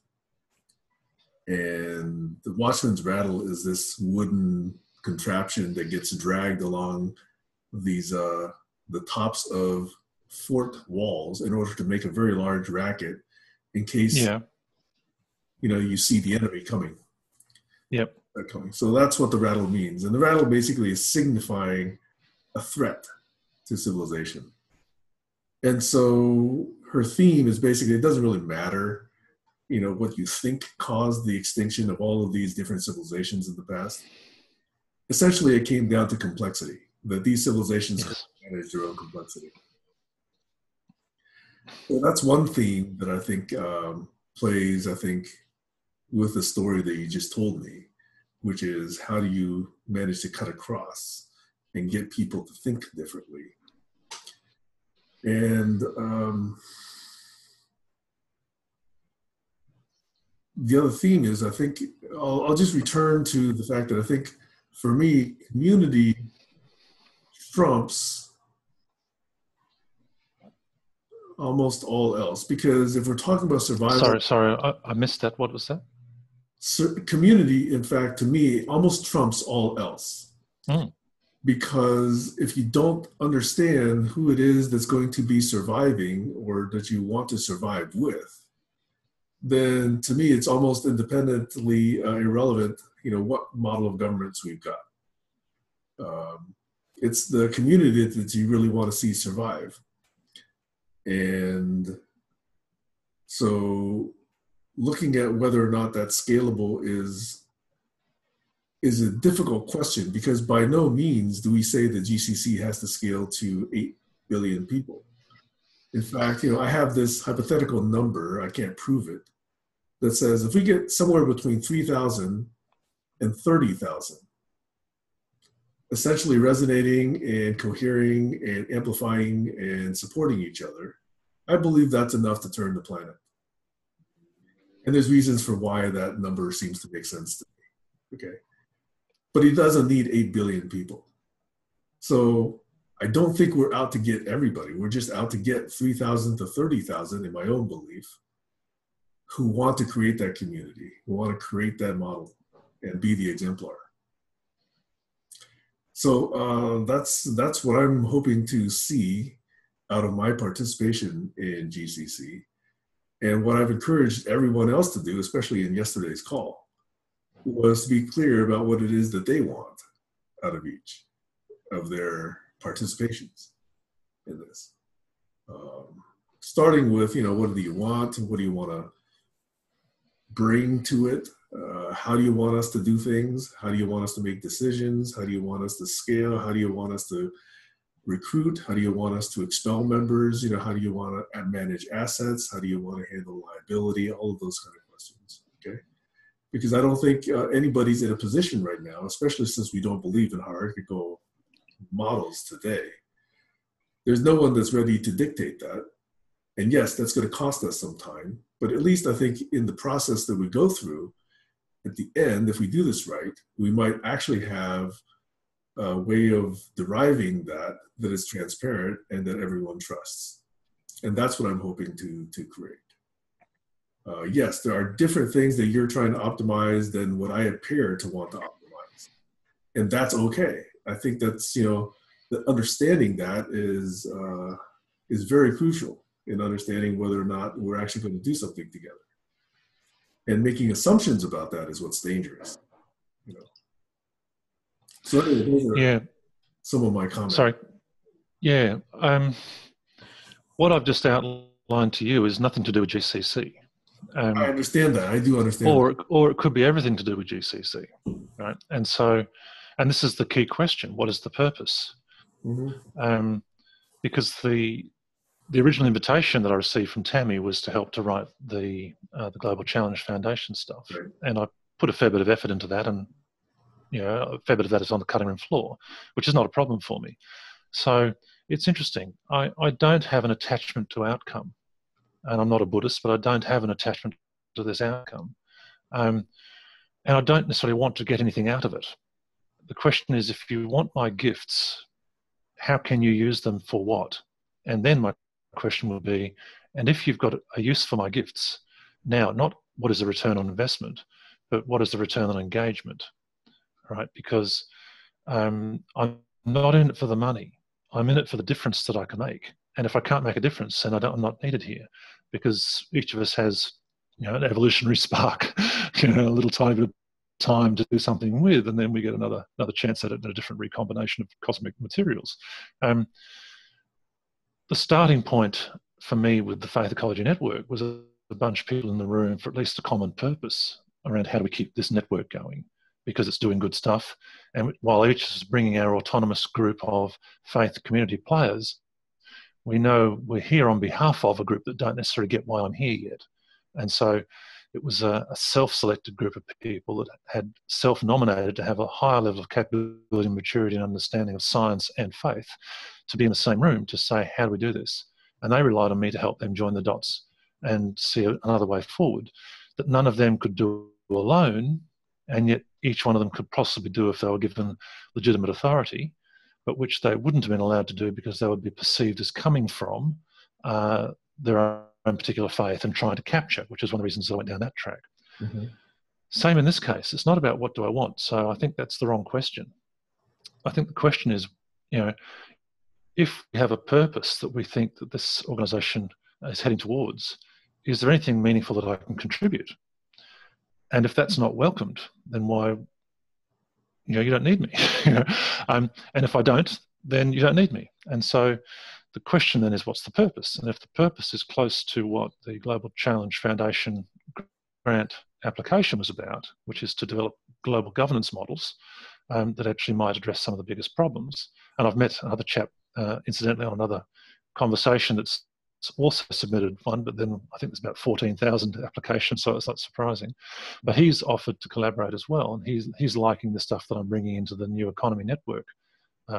S1: And the Watchman's Rattle is this wooden contraption that gets dragged along these the tops of fort walls in order to make a very large racket in case you see the enemy coming.
S2: Yep.
S1: So that's what the rattle means. And the rattle basically is signifying a threat to civilization. And so her theme is basically, it doesn't really matter what you think caused the extinction of all of these different civilizations in the past. Essentially, it came down to complexity, that these civilizations could manage their own complexity. So that's one theme that I think plays, with the story that you just told me, which is how do you manage to cut across and get people to think differently? And the other theme is, I think, I'll just return to the fact that I think, for me, community trumps almost all else. Because if we're talking about survival...
S2: Sorry, I missed that. What was that?
S1: Community, in fact, to me, almost trumps all else. Because if you don't understand who it is that's going to be surviving or that you want to survive with, then to me, it's almost independently irrelevant, what model of governments we've got. It's the community that you really want to see survive. And so looking at whether or not that's scalable is a difficult question, because by no means do we say that GCC has to scale to 8 billion people. In fact, I have this hypothetical number, I can't prove it, that says if we get somewhere between 3,000 and 30,000, essentially resonating and cohering and amplifying and supporting each other, I believe that's enough to turn the planet. And there's reasons for why that number seems to make sense to me, okay? But he doesn't need 8 billion people. So I don't think we're out to get everybody. We're just out to get 3,000 to 30,000, in my own belief, who want to create that community, who want to create that model and be the exemplar. So that's what I'm hoping to see out of my participation in GCC. And what I've encouraged everyone else to do, especially in yesterday's call, was to be clear about what it is that they want out of each of their participations in this. Starting with, what do you want? What do you want to bring to it? How do you want us to do things? How do you want us to make decisions? How do you want us to scale? How do you want us to recruit? How do you want us to expel members? How do you want to manage assets? How do you want to handle liability? All of those kind of questions, okay? Because I don't think anybody's in a position right now, especially since we don't believe in hierarchical models today. There's no one that's ready to dictate that. And yes, that's going to cost us some time, but at least I think in the process that we go through, at the end, if we do this right, we might actually have a way of deriving that is transparent and that everyone trusts. And that's what I'm hoping to create. Yes, there are different things that you're trying to optimize than what I appear to want to optimize. And that's okay. I think that's, the understanding that is very crucial in understanding whether or not we're actually going to do something together. And making assumptions about that is what's dangerous. So anyway, those are
S2: Yeah.
S1: some of my comments.
S2: Sorry. Yeah. What I've just outlined to you is nothing to do with GCC.
S1: I understand that. I do understand that.
S2: Or it could be everything to do with GCC, right? And this is the key question: what is the purpose?
S1: Mm-hmm.
S2: Because the original invitation that I received from Tammy was to help to write the Global Challenge Foundation stuff,
S1: Right.
S2: and I put a fair bit of effort into that, and a fair bit of that is on the cutting room floor, which is not a problem for me. So it's interesting. I don't have an attachment to outcome, and I'm not a Buddhist, but I don't have an attachment to this outcome, and I don't necessarily want to get anything out of it. The question is, if you want my gifts, how can you use them for what? And then my question will be, and if you've got a use for my gifts, now, not what is the return on investment, but what is the return on engagement, right? Because I'm not in it for the money. I'm in it for the difference that I can make. And if I can't make a difference, then I'm not needed here, because each of us has, an evolutionary spark, a little tiny bit of time to do something with, and then we get another chance at it in a different recombination of cosmic materials. The starting point for me with the Faith Ecology Network was a bunch of people in the room for at least a common purpose around how do we keep this network going, because it's doing good stuff. And while each is bringing our autonomous group of faith community players, we know we're here on behalf of a group that don't necessarily get why I'm here yet. And so it was a self-selected group of people that had self-nominated to have a higher level of capability, maturity, and understanding of science and faith to be in the same room to say, how do we do this? And they relied on me to help them join the dots and see another way forward that none of them could do alone, and yet each one of them could possibly do if they were given legitimate authority, but which they wouldn't have been allowed to do because they would be perceived as coming from their own particular faith and trying to capture, which is one of the reasons I went down that track.
S1: Mm-hmm.
S2: Same in this case. It's not about what do I want. So I think that's the wrong question. I think the question is, if we have a purpose that we think that this organisation is heading towards, is there anything meaningful that I can contribute? And if that's not welcomed, then why, you don't need me. And if I don't, then you don't need me. And so the question then is, what's the purpose? And if the purpose is close to what the Global Challenge Foundation grant application was about, which is to develop global governance models that actually might address some of the biggest problems. And I've met another chap, incidentally, on another conversation that's also submitted one, but then I think there's about 14,000 applications, so it's not surprising. But he's offered to collaborate as well, and he's liking the stuff that I'm bringing into the New Economy Network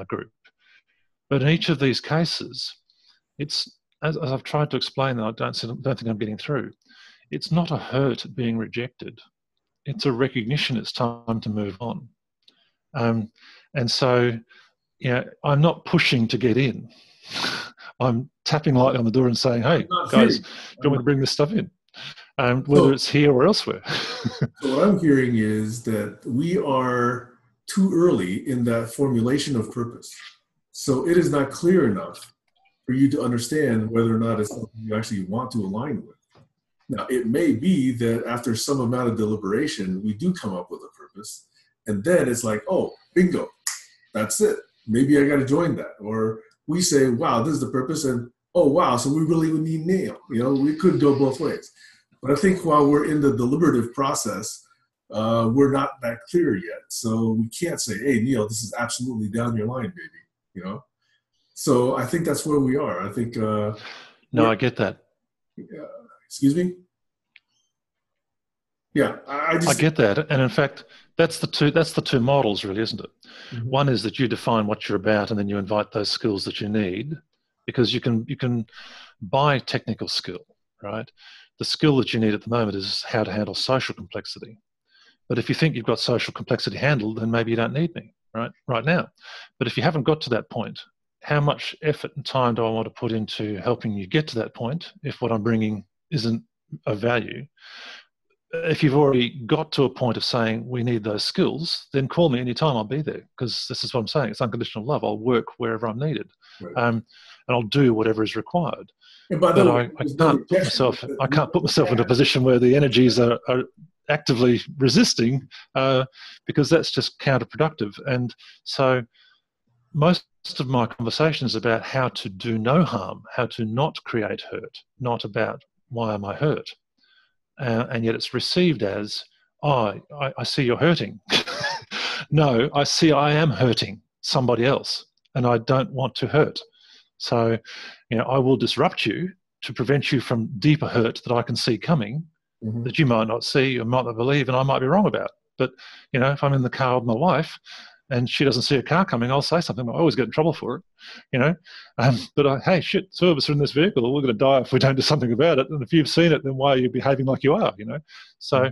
S2: group. But in each of these cases, it's, as I've tried to explain, and I don't think I'm getting through, it's not a hurt being rejected. It's a recognition it's time to move on. And so, I'm not pushing to get in. I'm tapping lightly on the door and saying, hey, guys, do you want me to bring this stuff in? Whether it's here or elsewhere.
S1: So what I'm hearing is that we are too early in that formulation of purpose. So it is not clear enough for you to understand whether or not it's something you actually want to align with. Now, it may be that after some amount of deliberation, we do come up with a purpose. And then it's like, oh, bingo, that's it. Maybe I got to join that. Or we say, wow, this is the purpose. And, oh, wow, so we really would need Neil. We could go both ways. But I think while we're in the deliberative process, we're not that clear yet. So we can't say, hey, Neil, this is absolutely down your line, baby. So I think that's where we are. I think.
S2: No, I get that.
S1: Excuse me? Yeah, I
S2: get that. And in fact, that's the two models, really, isn't it?
S1: Mm-hmm.
S2: One is that you define what you're about and then you invite those skills that you need, because you can buy technical skill, right? The skill that you need at the moment is how to handle social complexity. But if you think you've got social complexity handled, then maybe you don't need me right now. But if you haven't got to that point, how much effort and time do I want to put into helping you get to that point if what I'm bringing isn't of value? If you've already got to a point of saying we need those skills, then call me anytime, I'll be there, because this is what I'm saying. It's unconditional love. I'll work wherever I'm needed,
S1: right.
S2: And I'll do whatever is required.
S1: But
S2: I can't put myself into a position where the energies are actively resisting, because that's just counterproductive. And so most of my conversation is about how to do no harm, how to not create hurt, not about why am I hurt. And yet it's received as, oh, I see you're hurting. No, I see I am hurting somebody else, and I don't want to hurt. So, I will disrupt you to prevent you from deeper hurt that I can see coming, that you might not see or might not believe, and I might be wrong about. But, if I'm in the car with my wife and she doesn't see a car coming, I'll say something. I always get in trouble for it, But hey, shit, two of us are in this vehicle. We're going to die if we don't do something about it. And if you've seen it, then why are you behaving like you are, So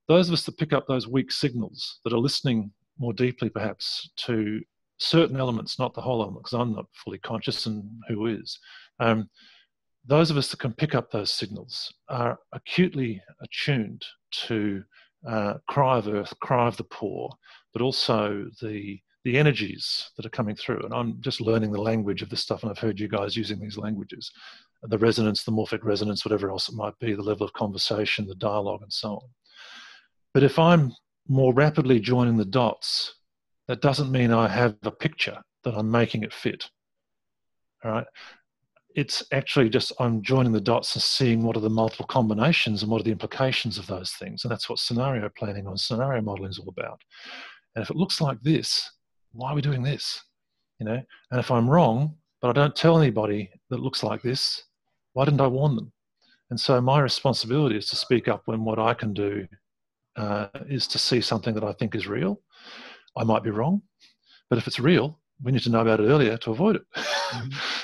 S2: those of us that pick up those weak signals, that are listening more deeply perhaps to certain elements, not the whole element, because I'm not fully conscious and who is. Those of us that can pick up those signals are acutely attuned to cry of earth, cry of the poor, but also the energies that are coming through. And I'm just learning the language of this stuff, and I've heard you guys using these languages, the resonance, the morphic resonance, whatever else it might be, the level of conversation, the dialogue, and so on. But if I'm more rapidly joining the dots, that doesn't mean I have a picture that I'm making it fit. All right. It's actually just I'm joining the dots and seeing what are the multiple combinations and what are the implications of those things. And that's what scenario planning or scenario modeling is all about. And if it looks like this, why are we doing this? And if I'm wrong, but I don't tell anybody that it looks like this, why didn't I warn them? And so my responsibility is to speak up when what I can do is to see something that I think is real. I might be wrong, but if it's real, we need to know about it earlier to avoid it.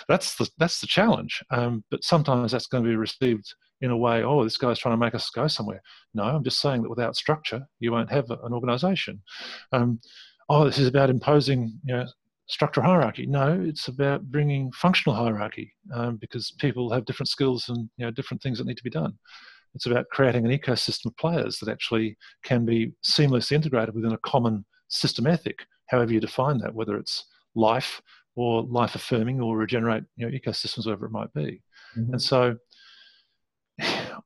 S2: That's the challenge. But sometimes that's going to be received in a way, oh, this guy's trying to make us go somewhere. No, I'm just saying that without structure, you won't have an organization. Oh, this is about imposing structural hierarchy. No, it's about bringing functional hierarchy, because people have different skills and different things that need to be done. It's about creating an ecosystem of players that actually can be seamlessly integrated within a common system ethic, however you define that, whether it's life or life affirming or regenerate ecosystems, whatever it might be. And so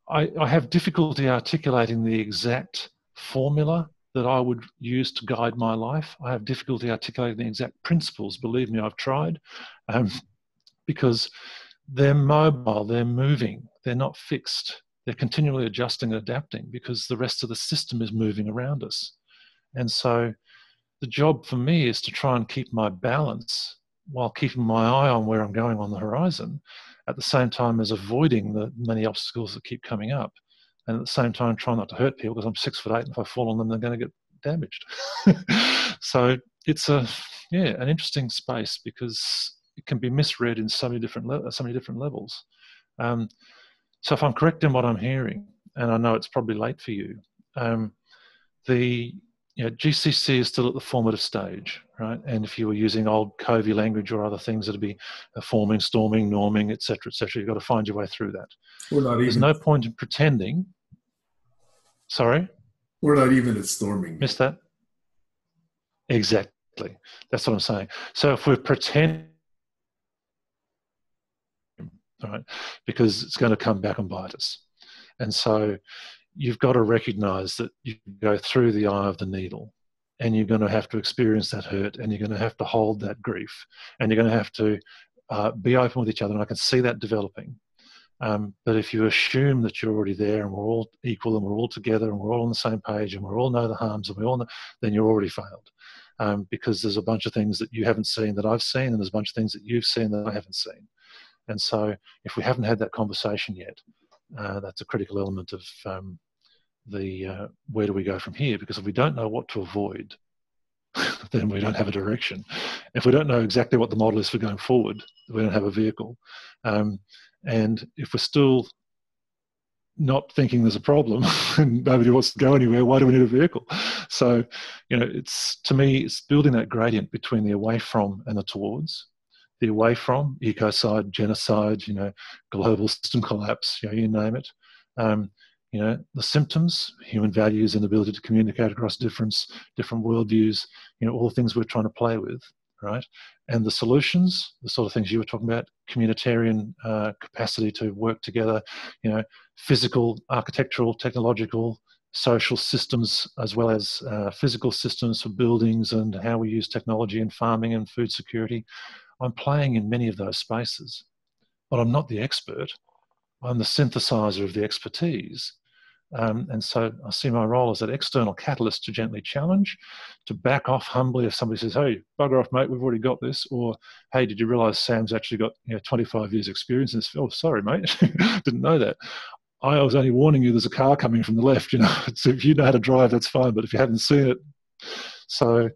S2: I have difficulty articulating the exact formula that I would use to guide my life. I have difficulty articulating the exact principles. Believe me, I've tried, because they're mobile, they're moving, they're not fixed. They're continually adjusting and adapting because the rest of the system is moving around us. And so the job for me is to try and keep my balance while keeping my eye on where I'm going on the horizon, at the same time as avoiding the many obstacles that keep coming up. And at the same time, try not to hurt people, because I'm 6'8", and if I fall on them, they're going to get damaged. So it's an interesting space, because it can be misread in so many different levels. So if I'm correct in what I'm hearing, and I know it's probably late for you, the GCC is still at the formative stage, right? And if you were using old Covey language or other things, that'd be forming, storming, norming, et cetera, you've got to find your way through that. There's no point in pretending. Sorry?
S1: We're not even at storming.
S2: Missed that? Exactly. That's what I'm saying. So if we're pretending, right, because it's going to come back and bite us. And so you've got to recognize that you go through the eye of the needle, and you're going to have to experience that hurt, and you're going to have to hold that grief, and you're going to have to be open with each other. And I can see that developing. But if you assume that you're already there and we're all equal and we're all together and we're all on the same page and we all know the harms and we all know, then you're already failed. Because there's a bunch of things that you haven't seen that I've seen, and there's a bunch of things that you've seen that I haven't seen. And so if we haven't had that conversation yet, that's a critical element of where do we go from here? Because if we don't know what to avoid, then we don't have a direction. If we don't know exactly what the model is for going forward, we don't have a vehicle. And if we're still not thinking there's a problem and nobody wants to go anywhere, why do we need a vehicle? So, to me, it's building that gradient between the away from and the towards. The away from, ecocide, genocide, global system collapse, you name it. The symptoms, human values and ability to communicate across different worldviews, all the things we're trying to play with, right? And the solutions, the sort of things you were talking about, communitarian capacity to work together, physical, architectural, technological, social systems as well as physical systems for buildings and how we use technology in farming and food security. I'm playing in many of those spaces, but I'm not the expert. I'm the synthesizer of the expertise. And so I see my role as that external catalyst to gently challenge, to back off humbly if somebody says, hey, bugger off, mate, we've already got this. Or, hey, did you realize Sam's actually got 25 years experience in this? Oh, sorry, mate, didn't know that. I was only warning you there's a car coming from the left. So if you know how to drive, that's fine. But if you haven't seen it. So,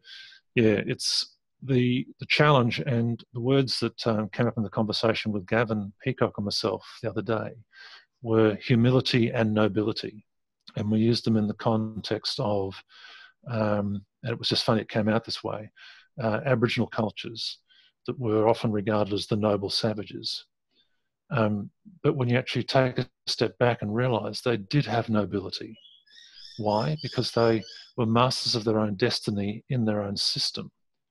S2: yeah, it's the challenge, and the words that came up in the conversation with Gavin Peacock and myself the other day were humility and nobility. And we used them in the context of, and it was just funny it came out this way, Aboriginal cultures that were often regarded as the noble savages. But when you actually take a step back and realise they did have nobility. Why? Because they were masters of their own destiny in their own system.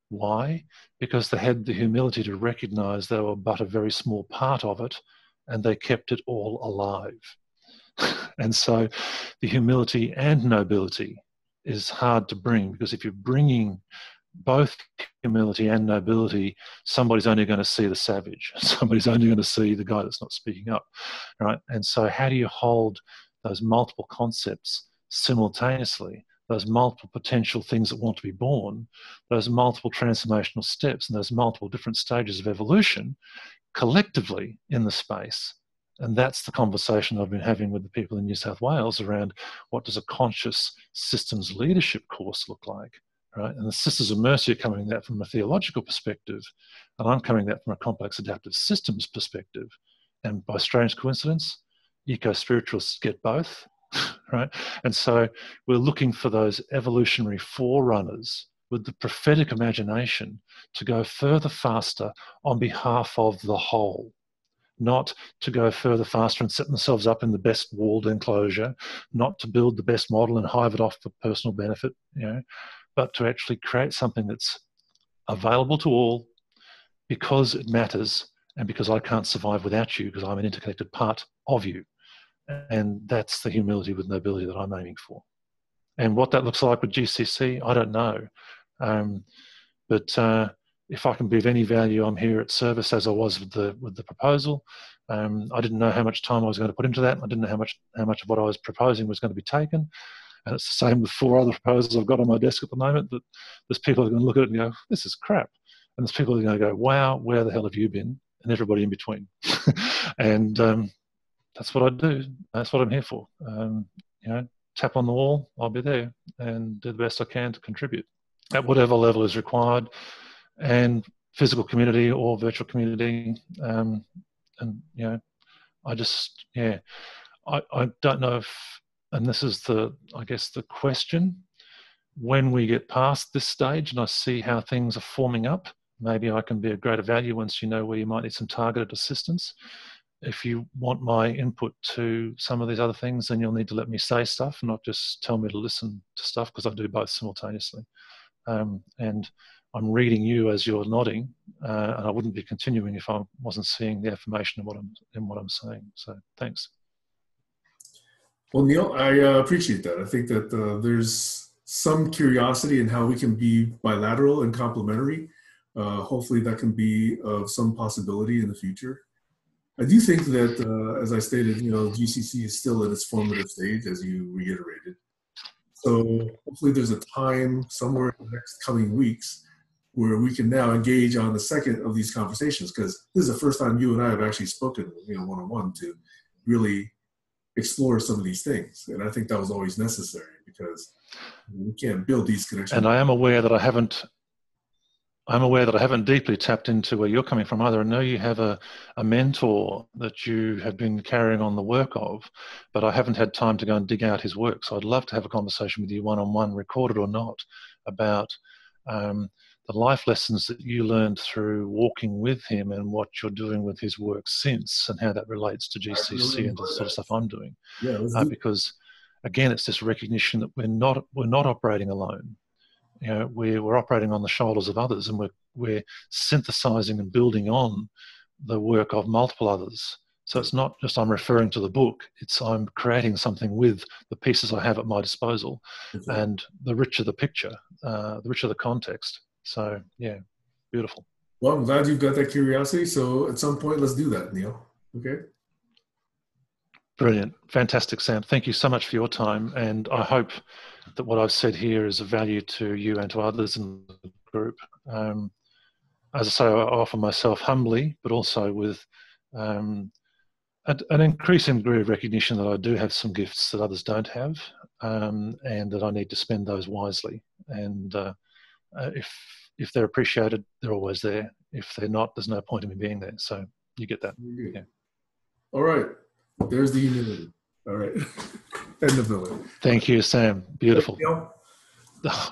S2: Why? Because they had the humility to recognise they were but a very small part of it, and they kept it all alive. And so the humility and nobility is hard to bring, because if you're bringing both humility and nobility, somebody's only going to see the savage. Somebody's only going to see the guy that's not speaking up, right? And so how do you hold those multiple concepts simultaneously, those multiple potential things that want to be born, those multiple transformational steps and those multiple different stages of evolution collectively in the space? And that's the conversation I've been having with the people in New South Wales around what does a conscious systems leadership course look like, right? And the Sisters of Mercy are coming at that from a theological perspective, and I'm coming at that from a complex adaptive systems perspective. And by strange coincidence, eco-spiritualists get both, right? And so we're looking for those evolutionary forerunners with the prophetic imagination to go further faster on behalf of the whole. Not to go further faster and set themselves up in the best walled enclosure, not to build the best model and hive it off for personal benefit, but to actually create something that's available to all because it matters and because I can't survive without you because I'm an interconnected part of you. And that's the humility with nobility that I'm aiming for. And what that looks like with GCC, I don't know. But if I can be of any value, I'm here at service, as I was with the proposal. I didn't know how much time I was going to put into that. I didn't know how much of what I was proposing was going to be taken. And it's the same with 4 other proposals I've got on my desk at the moment, that there's people who are going to look at it and go, this is crap. And there's people who are going to go, wow, where the hell have you been? And everybody in between. And that's what I do. That's what I'm here for. Tap on the wall, I'll be there and do the best I can to contribute at whatever level is required, and physical community or virtual community. I don't know if, and this is I guess the question, when we get past this stage and I see how things are forming up, maybe I can be of greater value once you know where you might need some targeted assistance. If you want my input to some of these other things, then you'll need to let me say stuff, not just tell me to listen to stuff, because I do both simultaneously. And I'm reading you as you're nodding, and I wouldn't be continuing if I wasn't seeing the affirmation in what I'm saying. So thanks.
S1: Well, Neil, I appreciate that. I think that there's some curiosity in how we can be bilateral and complementary. Hopefully that can be of some possibility in the future. I do think that, as I stated, GCC is still in its formative stage, as you reiterated. So hopefully there's a time somewhere in the next coming weeks where we can now engage on the second of these conversations, because this is the first time you and I have actually spoken, one-on-one, to really explore some of these things. And I think that was always necessary, because we can't build these connections.
S2: And I am aware that I haven't deeply tapped into where you're coming from either. I know you have a mentor that you have been carrying on the work of, but I haven't had time to go and dig out his work. So I'd love to have a conversation with you one-on-one, recorded or not, about the life lessons that you learned through walking with him and what you're doing with his work since, and how that relates to GCC and the sort of stuff I'm doing.
S1: Yeah,
S2: because again, it's this recognition that we're not operating alone. We're operating on the shoulders of others, and we're synthesizing and building on the work of multiple others So it's not just I'm referring to the book, it's I'm creating something with the pieces I have at my disposal.
S1: Okay.
S2: And the richer the picture, the richer the context. So yeah, beautiful.
S1: Well, I'm glad you've got that curiosity. So at some point, let's do that, Neil. Okay.
S2: Brilliant. Fantastic, Sam. Thank you so much for your time. And I hope that what I've said here is of value to you and to others in the group. As I say, I offer myself humbly, but also with an increasing degree of recognition that I do have some gifts that others don't have, and that I need to spend those wisely. And if they're appreciated, they're always there. If they're not, there's no point in me being there. So you get that. Yeah.
S1: All right. There's the humility. All right. And the villain.
S2: Thank you, Sam. Beautiful.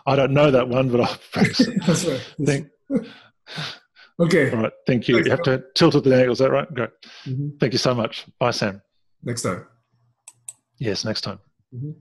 S2: I don't know that one, but I'll practice it.
S1: That's right. Okay.
S2: All right. Thank you.
S1: Thanks,
S2: you have to tilt at the angle. Is that right? Great.
S1: Mm-hmm.
S2: Thank you so much. Bye, Sam.
S1: Next time.
S2: Yes, next time.
S1: Mm-hmm.